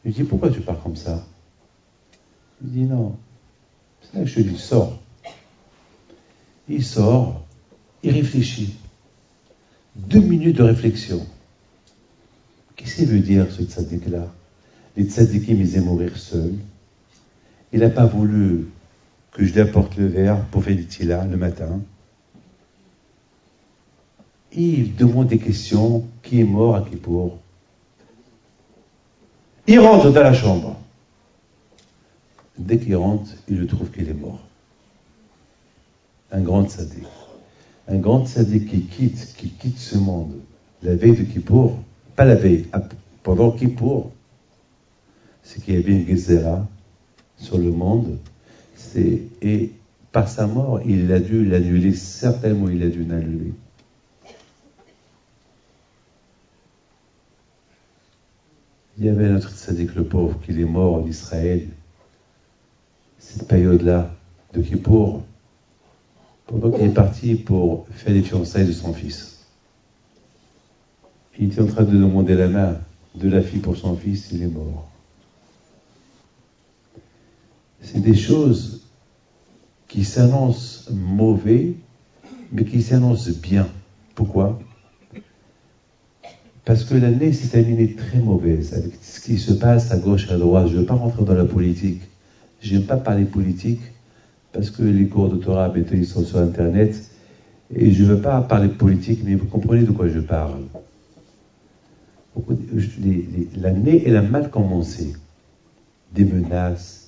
[SPEAKER 2] Je lui dis, pourquoi tu parles comme ça? Il dit, non. C'est là que je lui dis, sors. Il sort, il réfléchit. 2 minutes de réflexion. Qu'est-ce qu'il veut dire, ce tzaddik-là? Les tzadikim, ils aiment mourir seuls. Il n'a pas voulu que je lui apporte le verre pour faire du tila le matin. Et il demande des questions. Qui est mort à Kippour? Il rentre dans la chambre. Dès qu'il rentre, il le trouve qu'il est mort. Un grand tzaddik. Un grand tzaddik qui quitte ce monde la veille de Kippour, pas la veille, pendant Kippour, c'est qu'il y avait une gezerah sur le monde, et par sa mort, il a dû l'annuler, certainement il a dû l'annuler. Il y avait un autre tzaddik, le pauvre, qui est mort en Israël, cette période-là, de Kippour, pendant qu'il est parti pour faire les fiançailles de son fils. Il était en train de demander la main de la fille pour son fils, il est mort. C'est des choses qui s'annoncent mauvais, mais qui s'annoncent bien. Pourquoi? Parce que l'année s'est terminée très mauvaise, avec ce qui se passe à gauche et à droite. Je ne veux pas rentrer dans la politique. Je n'aime pas parler politique, parce que les cours de Torah, maintenant, ils sont sur Internet, et je ne veux pas parler politique, mais vous comprenez de quoi je parle. L'année, elle a mal commencé. Des menaces.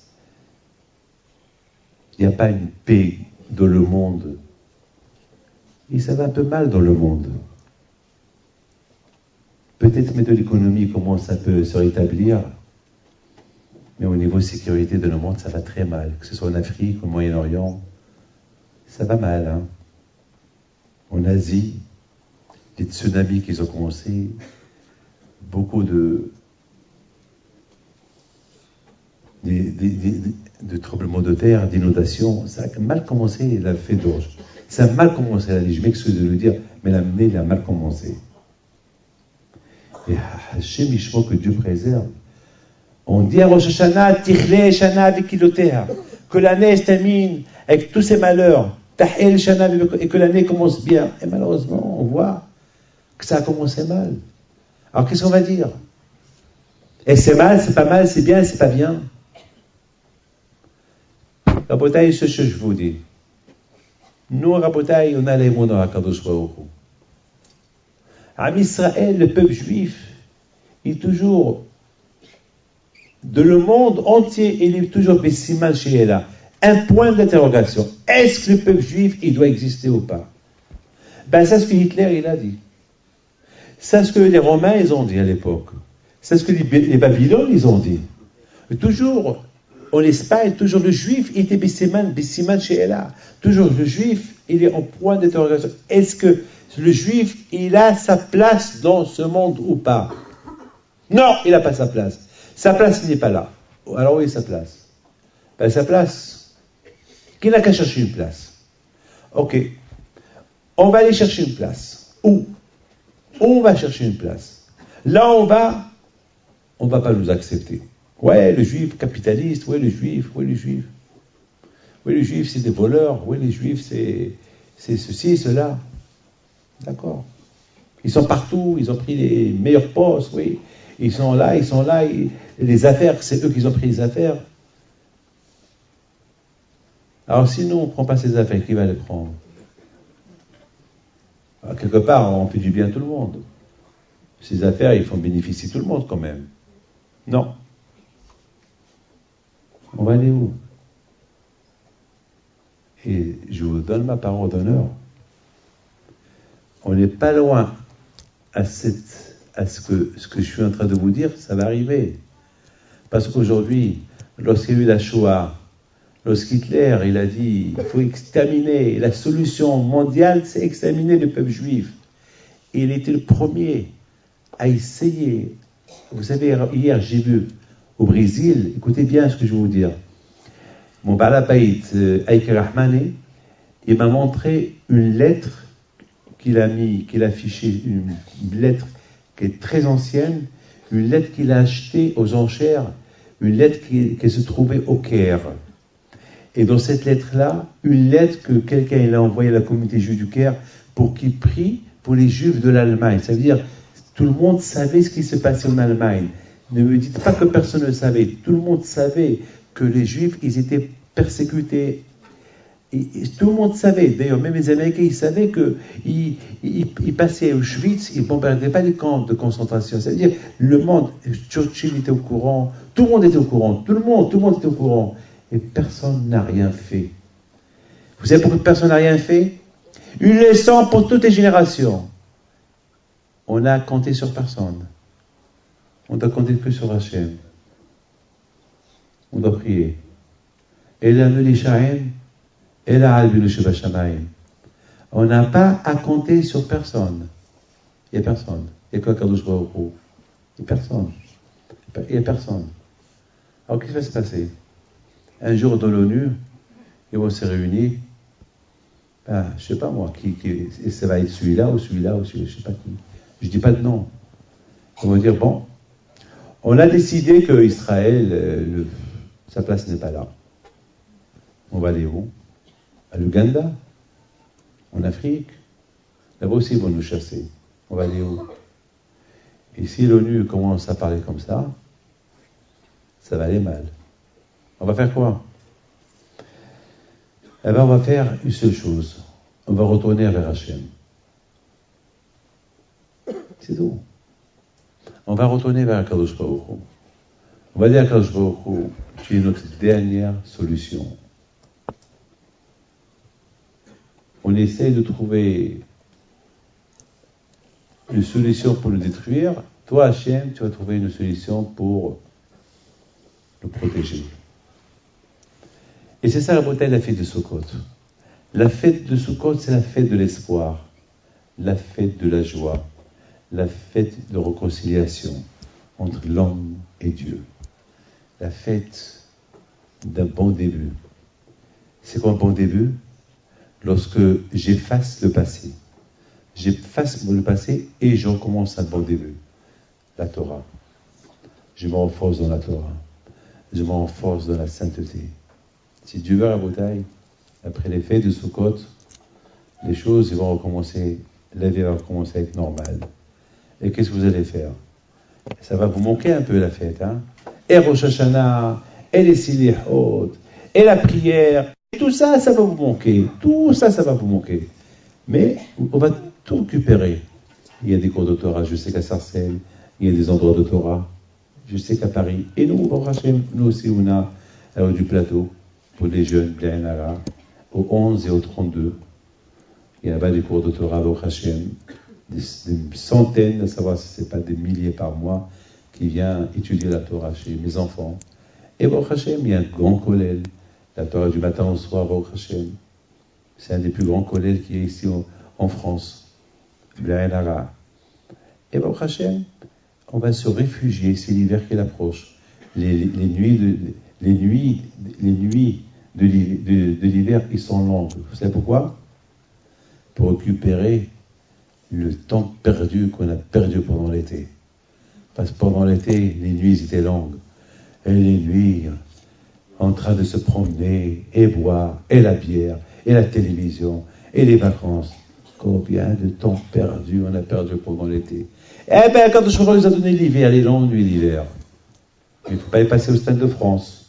[SPEAKER 2] Il n'y a pas une paix dans le monde. Et ça va un peu mal dans le monde. Peut-être que l'économie commence un peu à se rétablir, mais au niveau de sécurité de nos mondes, ça va très mal. Que ce soit en Afrique, au Moyen-Orient, ça va mal. Hein. En Asie, les tsunamis qui ont commencé, beaucoup de tremblements de terre, d'inondations, ça a mal commencé la fête d'orge. Ça a mal commencé l'année, je m'excuse de le dire, mais l'année il a mal commencé. Et Hachem Ishmo, que Dieu préserve. On dit à Rosh Hashanah, Tichle Shana Vikilotea, que l'année se termine avec tous ses malheurs, Tahel Shana, et que l'année commence bien. Et malheureusement, on voit que ça a commencé mal. Alors qu'est-ce qu'on va dire? Et c'est mal, c'est pas mal, c'est bien, c'est pas bien. Rabotai, ce que je vous dis. Nous, Rabotai, on a les mots dans la Kadosh Baruch Hu. Am Israël, le peuple juif, il est toujours, de le monde entier, il est toujours Bessiman chez Ella. Un point d'interrogation. Est-ce que le peuple juif, il doit exister ou pas? Ben, c'est ce que Hitler, il a dit. C'est ce que les Romains, ils ont dit à l'époque. C'est ce que les Babylones, ils ont dit. Toujours, en Espagne, toujours le juif, il était Bessiman chez Ella. Toujours le juif, il est en point d'interrogation. Est-ce que le juif, il a sa place dans ce monde ou pas? Non, il n'a pas sa place. Sa place, il n'est pas là. Alors où est sa place? Ben, sa place, qui n'a qu'à chercher une place. Ok. On va aller chercher une place. Où on va chercher une place? Là, on ne va pas nous accepter. Ouais, le juif capitaliste, ouais, le juif. Oui, le juif, c'est des voleurs. Oui, les juifs, c'est ceci, cela. D'accord. Ils sont partout, ils ont pris les meilleurs postes, oui. Ils sont là. Les affaires, c'est eux qui ont pris les affaires. Alors, si nous, on ne prend pas ces affaires, qui va les prendre? Alors, quelque part, on fait du bien à tout le monde. Ces affaires, ils font bénéficier tout le monde quand même. Non. On va aller où? Et je vous donne ma parole d'honneur. On n'est pas loin ce que je suis en train de vous dire, ça va arriver. Parce qu'aujourd'hui, lorsqu'il y a eu la Shoah, lorsqu'Hitler, il a dit, il faut exterminer, la solution mondiale, c'est exterminer le peuple juif. Et il était le premier à essayer. Vous savez, hier, j'ai vu au Brésil, écoutez bien ce que je vais vous dire. Mon balabait, Aïk Rahmani, il m'a montré une lettre qu'il a affichée, une lettre qui est très ancienne, une lettre qu'il a achetée aux enchères, une lettre qui se trouvait au Caire. Et dans cette lettre-là, une lettre que quelqu'un a envoyée à la communauté juive du Caire pour qu'il prie pour les Juifs de l'Allemagne. Ça veut dire, tout le monde savait ce qui se passait en Allemagne. Ne me dites pas que personne ne le savait. Tout le monde savait que les Juifs, ils étaient persécutés. Et tout le monde savait. D'ailleurs, même les Américains, ils savaient qu'ils passaient à Auschwitz, ils ne bombardaient pas les camps de concentration. C'est-à-dire, le monde, Churchill était au courant, tout le monde était au courant, tout le monde était au courant. Et personne n'a rien fait. Vous savez pourquoi personne n'a rien fait? Une leçon pour toutes les générations. On a compté sur personne. On doit compter que sur Hachem. On doit prier. Et la Melishaim, et la Albilu Sheba Shamayim. On n'a pas à compter sur personne. Il n'y a personne. Il y a quoi Kadosh Baruch Hu? Il n'y a personne. Il n'y a personne. Alors qu'est-ce qui va se passer? Un jour dans l'ONU, ils vont se réunir. Je ne sais pas moi, et ça va être celui-là ou celui-là ou celui-là, je ne sais pas qui. Je ne dis pas de nom. Ils vont dire, bon, on a décidé que Israël, sa place n'est pas là. On va aller où? À l'Ouganda? En Afrique? Là-bas aussi, ils vont nous chasser. On va aller où? Et si l'ONU commence à parler comme ça va aller mal. On va faire quoi? Eh bien, on va faire une seule chose. On va retourner vers Hachem. C'est tout. On va retourner vers Kadosh Baruch Hu. On va dire à Kadosh Baruch Hu, tu es notre dernière solution. On essaie de trouver une solution pour le détruire. Toi, Hachem, tu vas trouver une solution pour le protéger. Et c'est ça la beauté de la fête de Sukkot. La fête de Sukkot, c'est la fête de l'espoir, la fête de la joie, la fête de réconciliation entre l'homme et Dieu, la fête d'un bon début. C'est quoi un bon début? Lorsque j'efface le passé. J'efface le passé et je recommence un bon début. La Torah. Je me renforce dans la Torah. Je me renforce dans la sainteté. Si Dieu veut la bouteille, après les fêtes de Sukkot, les choses vont recommencer, la vie va recommencer à être normale. Et qu'est-ce que vous allez faire? Ça va vous manquer un peu la fête, hein? Et Rosh Hashanah, et les Silihot, et la prière, et tout ça, ça va vous manquer. Tout ça, ça va vous manquer. Mais on va tout récupérer. Il y a des cours de Torah, je sais qu'à Sarcelles, il y a des endroits de Torah, je sais qu'à Paris. Et nous, au Hachem, nous aussi, on a du plateau pour les jeunes, Blainara, au 11 et au 32. Il y a là-bas des cours de Torah au Hachem, des centaines, à savoir si ce n'est pas des milliers par mois, qui viennent étudier la Torah chez mes enfants. Et au Hachem, il y a un grand kollel, la Torah du matin au soir au Hachem. C'est un des plus grands kollels qui est ici en France, Blainara. Et au Hachem, on va se réfugier, c'est l'hiver qui approche. Les nuits de l'hiver, ils sont longues. Vous savez pourquoi? Pour récupérer le temps perdu qu'on a perdu pendant l'été. Parce que pendant l'été, les nuits étaient longues. Et les nuits, en train de se promener, et boire, et la bière, et la télévision, et les vacances. Combien de temps perdu on a perdu pendant l'été? Eh bien, quand je nous a donné l'hiver, les longues nuits d'hiver. Il ne faut pas les passer au Stade de France.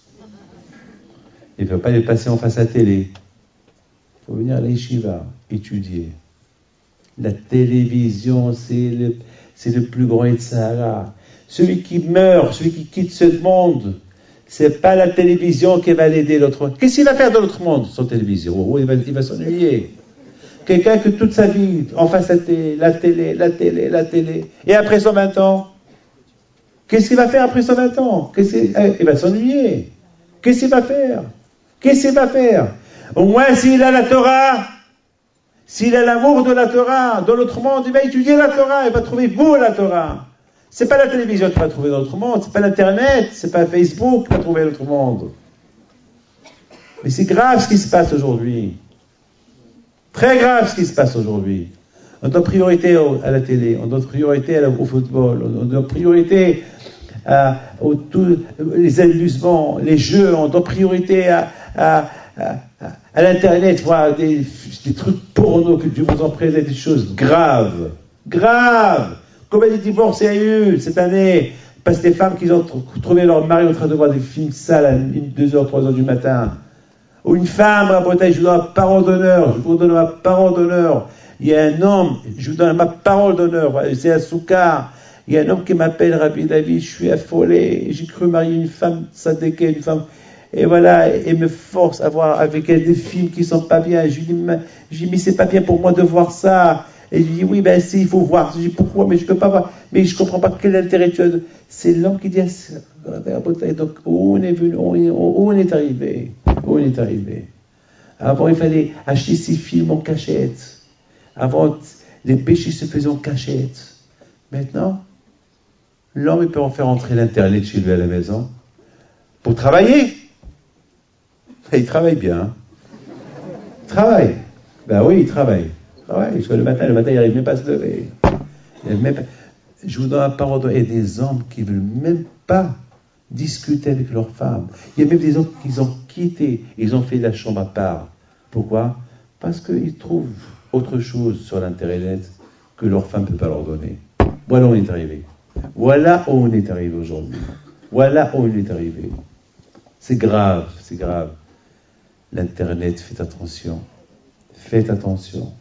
[SPEAKER 2] Il ne faut pas les passer en face à la télé. Il faut venir à l'Yeshiva, étudier. La télévision, c'est le plus grand Yetzirah. Celui qui meurt, celui qui quitte ce monde, C'est pas la télévision qui va l'aider l'autre monde. Qu'est-ce qu'il va faire dans l'autre monde, sans télévision? Oh, il va s'ennuyer. Quelqu'un que toute sa vie, en face la télé. Et après 120 ans, qu'est-ce qu'il va faire après 120 ans? Il va s'ennuyer. Qu'est-ce qu'il va faire? Au moins, s'il a la Torah, s'il a l'amour de la Torah, dans l'autre monde, il va étudier la Torah, il va trouver beau la Torah. C'est pas la télévision qui va trouver dans l'autre monde, c'est pas l'Internet, c'est pas Facebook qui va trouver l'autre monde. Mais c'est grave ce qui se passe aujourd'hui. Très grave ce qui se passe aujourd'hui. On donne priorité à la télé, on donne priorité au football, on donne priorité les amusements, les jeux, on donne priorité à l'Internet, voir des trucs porno que Dieu vous en présente, des choses graves. Combien de divorces il y a eu cette année? Parce que des femmes qui ont trouvé leur mari en train de voir des films sales à 2h, 3h du matin. Ou une femme, à Bretagne, je vous donne ma parole d'honneur. Il y a un homme, je vous donne ma parole d'honneur, c'est à Souka. Il y a un homme qui m'appelle Rabbi David, je suis affolé, j'ai cru marier une femme sadéquée, une femme, et voilà, et me force à voir avec elle des films qui sont pas bien. Je lui dis, mais c'est pas bien pour moi de voir ça. Et je lui dis, oui, ben si, il faut voir. Je dis, pourquoi? Mais je peux pas voir. Mais je comprends pas quel intérêt tu as. C'est l'homme qui dit, donc, où on est venu, où on est arrivé? Où on est arrivé? Avant, il fallait acheter ses films en cachette. Avant, les péchés se faisaient en cachette. Maintenant, l'homme, il peut en faire entrer l'Internet chez lui à la maison pour travailler. Et il travaille bien. Hein. Il travaille. Ben oui, il travaille. Parce que le matin, il n'arrive même pas à se lever. Je vous donne la parole. Il y a des hommes qui ne veulent même pas discuter avec leurs femmes. Il y a même des hommes qui ont quitté. Ils ont fait la chambre à part. Pourquoi? Parce qu'ils trouvent autre chose sur l'Internet que leur femme ne peut pas leur donner. Voilà où on est arrivé. Voilà où on est arrivé aujourd'hui. Voilà où on est arrivé. C'est grave. L'Internet, faites attention. Faites attention.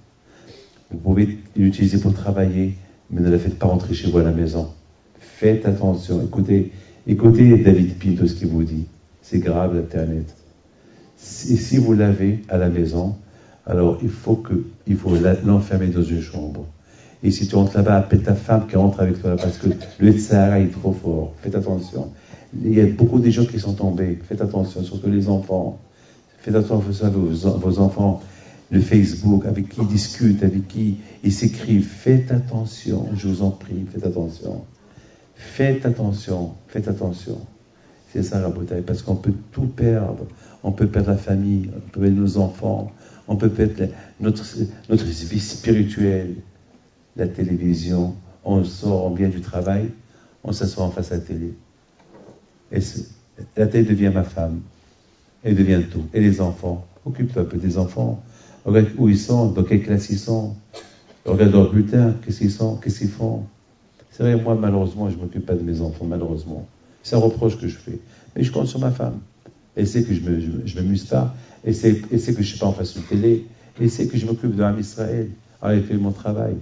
[SPEAKER 2] Vous pouvez l'utiliser pour travailler, mais ne la faites pas rentrer chez vous à la maison. Faites attention. Écoutez David Pinto, ce qu'il vous dit. C'est grave, l'Internet. Si vous l'avez à la maison, alors il faut l'enfermer dans une chambre. Et si tu rentres là-bas, appelle ta femme qui rentre avec toi, parce que le Sahara est trop fort. Faites attention. Il y a beaucoup de gens qui sont tombés. Faites attention, surtout les enfants. Faites attention à vos enfants. Le Facebook, avec qui ils discutent, avec qui ils s'écrivent. Faites attention, je vous en prie, faites attention. Faites attention. C'est ça la bataille, parce qu'on peut tout perdre. On peut perdre la famille, on peut perdre nos enfants, on peut perdre notre vie spirituelle. La télévision, on sort, on vient du travail, on s'assoit en face à la télé. Et la télé devient ma femme. Elle devient tout. Et les enfants, occupe-toi un peu des enfants. Regarde où ils sont, dans quelle classe ils sont. Regarde leur bulletin, qu'est-ce qu'ils font. C'est vrai, moi, malheureusement, je ne m'occupe pas de mes enfants, malheureusement. C'est un reproche que je fais. Mais je compte sur ma femme. Elle sait que je ne m'amuse pas. Elle sait que je ne suis pas en face de télé. Elle sait que je m'occupe de l'âme Israël. Alors, elle fait mon travail.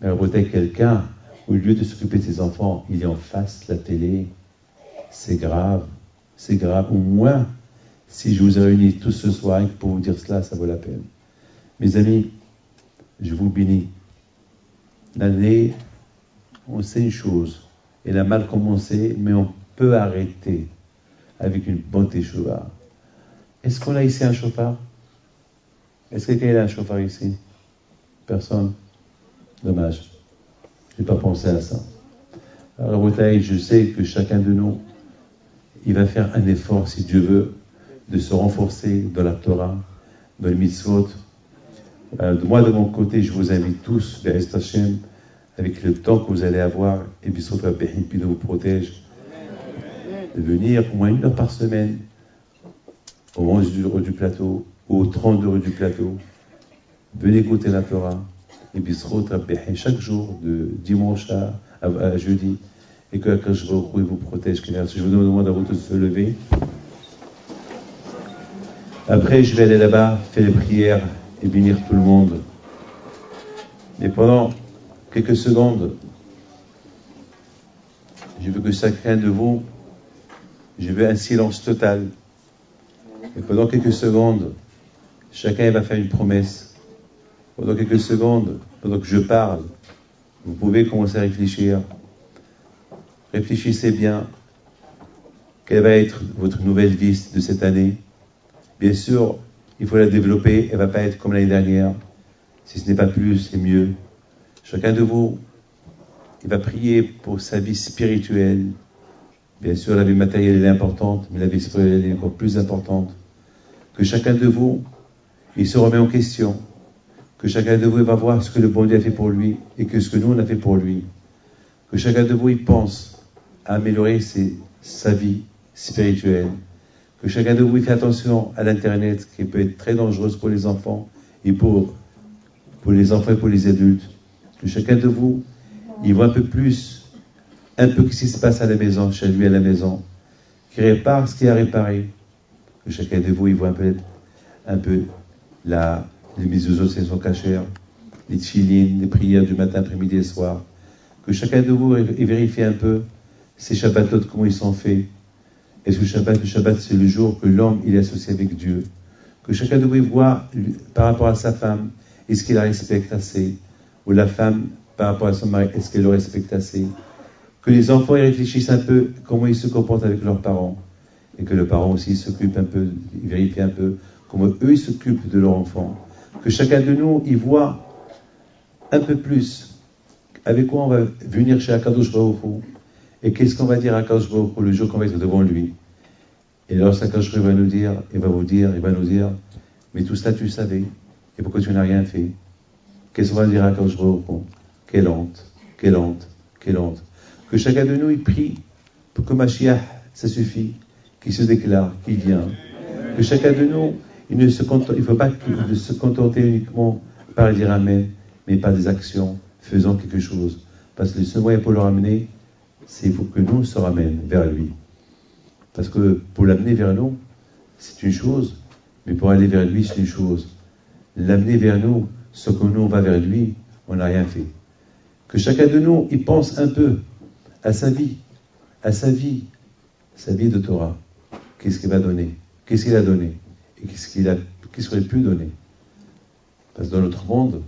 [SPEAKER 2] Mais elle votait quelqu'un, au lieu de s'occuper de ses enfants, il est en face de la télé. C'est grave. Au moins, si je vous ai réunis tous ce soir pour vous dire cela, ça vaut la peine. Mes amis, je vous bénis. L'année, on sait une chose. Elle a mal commencé, mais on peut arrêter avec une bonne teshuva. Est-ce qu'on a ici un chauffard? Est-ce que quelqu'un a un chauffard ici? Personne? Dommage. Je n'ai pas pensé à ça. Alors, je sais que chacun de nous, il va faire un effort, si Dieu veut, de se renforcer dans la Torah, dans les mitzvot. Moi, de mon côté, je vous invite tous, Be'ez Hashem, avec le temps que vous allez avoir, et Bissot Rabbein Pino vous protège, de venir au moins 1 heure par semaine, au 11 du plateau, ou au 32 rue du plateau. Venez écouter la Torah, et Bissot Rabbein, chaque jour, de dimanche à jeudi, et que Akash Baruch Hu vous protège. Je vous demande à vous tous de se lever. Après, je vais aller là-bas, faire les prières et bénir tout le monde. Mais pendant quelques secondes, je veux que chacun de vous je veux un silence total. Et pendant quelques secondes, chacun va faire une promesse. Pendant quelques secondes, pendant que je parle, vous pouvez commencer à réfléchir. Réfléchissez bien. Quelle va être votre nouvelle vie de cette année? Bien sûr, il faut la développer. Elle ne va pas être comme l'année dernière. Si ce n'est pas plus, c'est mieux. Chacun de vous, il va prier pour sa vie spirituelle. Bien sûr, la vie matérielle est importante, mais la vie spirituelle est encore plus importante. Que chacun de vous, il se remet en question. Que chacun de vous va voir ce que le bon Dieu a fait pour lui et que ce que nous, on a fait pour lui. Que chacun de vous, il pense à améliorer sa vie spirituelle. Que chacun de vous, il fait attention à l'Internet, qui peut être très dangereuse pour les enfants et pour les enfants et pour les adultes. Que chacun de vous, il voit un peu ce qui se passe à la maison, chez lui à la maison, qu'il répare ce qu'il a réparé. Que chacun de vous, il voit un peu les mezuzot, c'est son cachère, les tchilines, les prières du matin, après-midi et soir. Que chacun de vous, il vérifie un peu ces Shabbatot, comment ils sont faits. Est-ce que le Shabbat, c'est le jour que l'homme, il est associé avec Dieu? Que chacun de vous, il voit par rapport à sa femme, est-ce qu'il la respecte assez? Ou la femme, par rapport à son mari, est-ce qu'elle le respecte assez? Que les enfants ils réfléchissent un peu comment ils se comportent avec leurs parents. Et que le parent aussi s'occupe un peu, il vérifie un peu comment eux ils s'occupent de leurs enfants. Que chacun de nous, il voit un peu plus avec quoi on va venir chez Akadosh Baruch Hu. Et qu'est-ce qu'on va dire à Akadosh Baruch Hu le jour qu'on va être devant lui. Et alors Akadosh Baruch Hu va nous dire, mais tout cela tu savais, et pourquoi tu n'as rien fait? Qu'est-ce qu'on va dire à Akadosh Baruch Hu? Quelle honte, quelle honte, quelle honte. Que chacun de nous, il prie pour que Mashiach, ça suffit, qu'il se déclare, qu'il vient. Que chacun de nous, il ne faut pas se contenter uniquement par dire Amen, mais par des actions, faisant quelque chose. Parce que le seul moyen pour le ramener, c'est il faut que nous se ramène vers lui. Parce que pour l'amener vers nous, c'est une chose, mais pour aller vers lui, c'est une chose. L'amener vers nous, ce que nous, on va vers lui, on n'a rien fait. Que chacun de nous, il pense un peu à sa vie de Torah. Qu'est-ce qu'il va donner? Qu'est-ce qu'il a donné? Et qu'est-ce qu'il aurait pu donner? Parce que dans notre monde,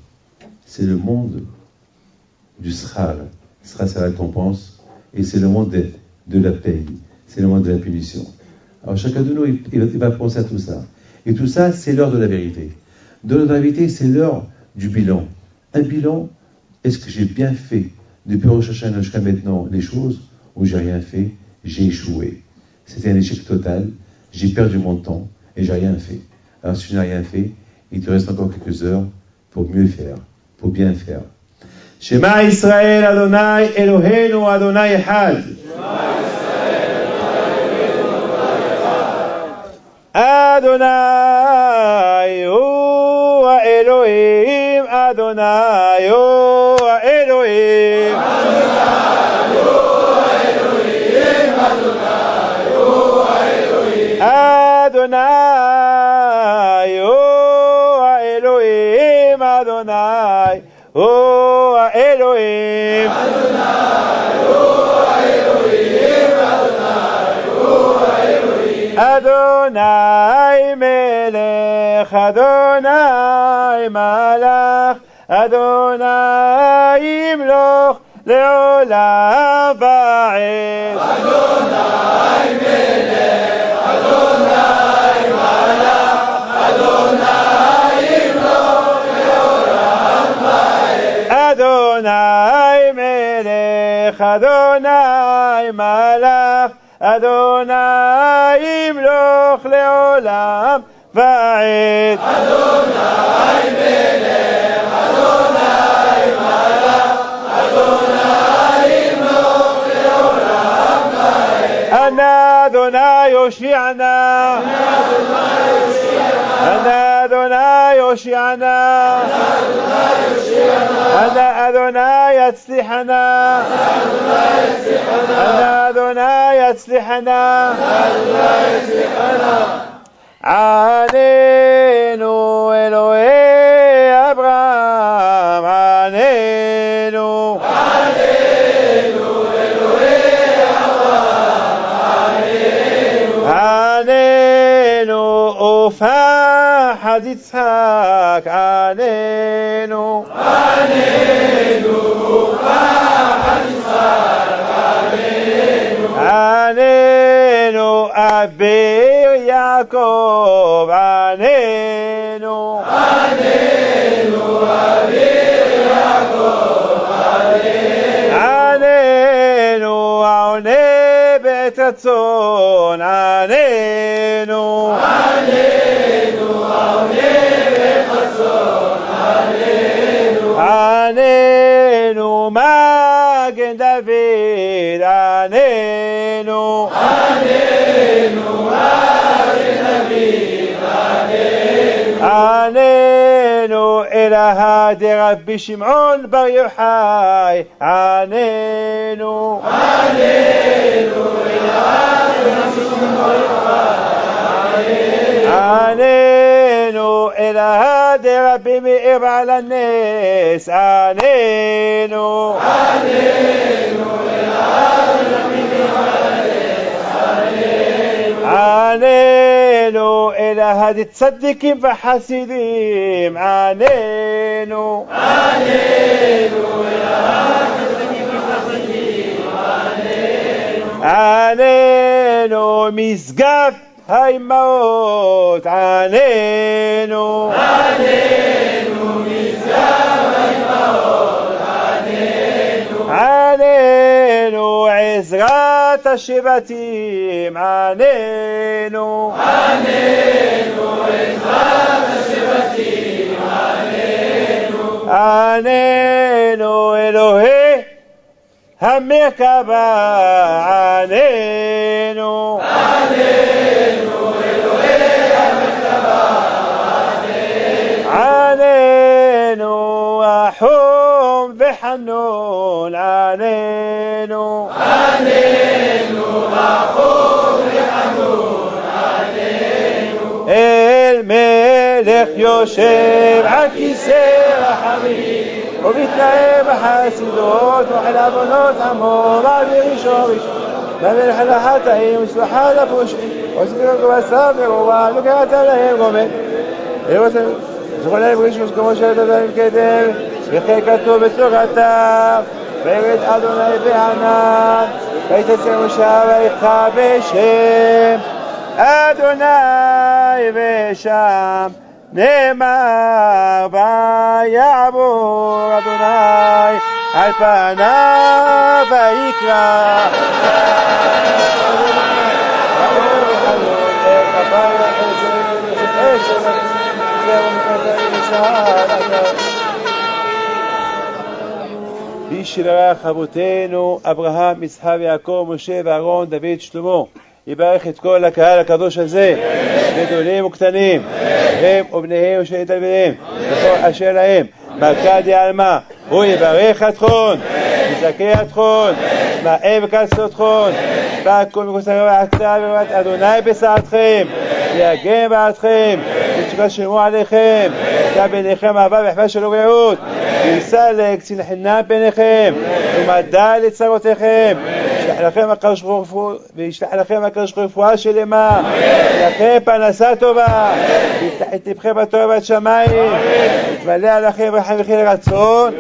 [SPEAKER 2] c'est le monde du Sral. Sral, c'est la récompense, et c'est le monde de la paye. C'est le monde de la punition. Alors chacun de nous, il va penser à tout ça. Et tout ça, c'est l'heure de la vérité. De la vérité, c'est l'heure du bilan. Un bilan, est-ce que j'ai bien fait depuis Rosh Hashanah jusqu'à maintenant les choses, ou j'ai rien fait, j'ai échoué. C'était un échec total, j'ai perdu mon temps et j'ai rien fait. Alors si tu n'as rien fait, il te reste encore quelques heures pour mieux faire, pour bien faire. Shema Israël Adonai Eloheinu Adonai Echad. Adonai hu Elohim, Adonai hu Elohim. Adonai hu Elohim, Adonai hu Elohim. Adonai melech, Adonai malach, Adonai imloch leolam va'ed. Adonai melech, Adonai malach, Adonai imloch leolam va'ed. Adonai melech, Adonai malach, Adonai imloch leolam va'ed. Adonai melech, Adonai malach, Adonai imloch leolam va'ed. Ana Adonai Yoshi'ana, Ana Adonai Yoshi'ana, Ana Adonai Yatzlichana, Ana Adonai Yatzlichana, Anenu Elohei Abraham, Anenu, Anenu Elohei Abraham, Anenu.
[SPEAKER 3] פחד יצחק עלינו, עלינו אביר יעקב, עלינו, עלינו העונה בעת רצון, עלינו, עלינו מגן דוד, עלינו, עלינו אלוה דרבי שמעון בר יוחאי, עלינו, עלינו אלוה דרבי מאיר בעל הנס, עלינו, עלינו אלוה דצדיקים וחסידים, עלינו, עלינו משגב האימהות, עלינו, עלינו עזרת השבטים, עלינו, עלינו אלוהי המרכבה, עלינו, עלינו החום וחנון, עלינו, אל מלך יושב על כיסא רחמים ומתנהל בחסידות וחיל עוונות עמו מעביר ראשון מעביר חיל החטאים וסלחה לפושעים וסבירות ובשר ורובה וקראת להם גומל זכור להם רישוס כמו שאתה להם קדם וכי כתוב בתורתה וירד אדוני בענן ויתצא משה ויכה בשם אדוני ושם נאמר ויעבור אדוני על פניו ויקרא איש יברך אבותינו אברהם, יצחק ויעקב, משה ואהרון, דוד, שלמה. יברך את כל הקהל הקדוש הזה, גדולים וקטנים, הם ובניהם ושל תלמידיהם, וכל אשר להם, מלכה דעלמא, הוא יברך אתכון, יזכה אתכון, מאם וכסותכון, והכל מכוסה ועצה ורבת אדוני בשעתכם, יגן בעדכם, ותשוקה שלמו עליכם, גם ביניכם אהבה וחבה של ורעות, ויסלק קצין חינם ביניכם, ומדע לצרותיכם, וישלח לכם הקדוש ברוך הוא רפואה שלמה, לכם פרנסה טובה, ויפתח את לבכם בתורה ובת שמיים, יתמלא עליכם ברכה וכי לרצון.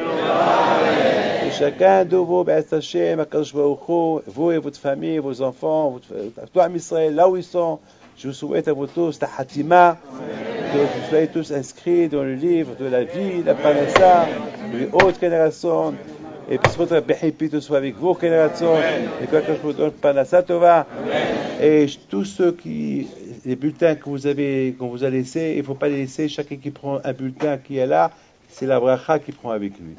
[SPEAKER 3] Chacun de vous, Béat Hashem, Akadosh Baruch Hu, vous et votre famille, vos enfants, tout Am Israël, là où ils sont, je vous souhaite à vous tous la Hatima, que vous soyez tous inscrits dans le livre de la vie, la Parnassa, les hautes générations, et puis votre Béhipito soit avec vos générations, et que je vous donne Parnassa Tova, et tous ceux qui, les bulletins que vous avez laissés, il ne faut pas les laisser, chacun qui prend un bulletin qui est là, c'est la bracha qui prend avec lui.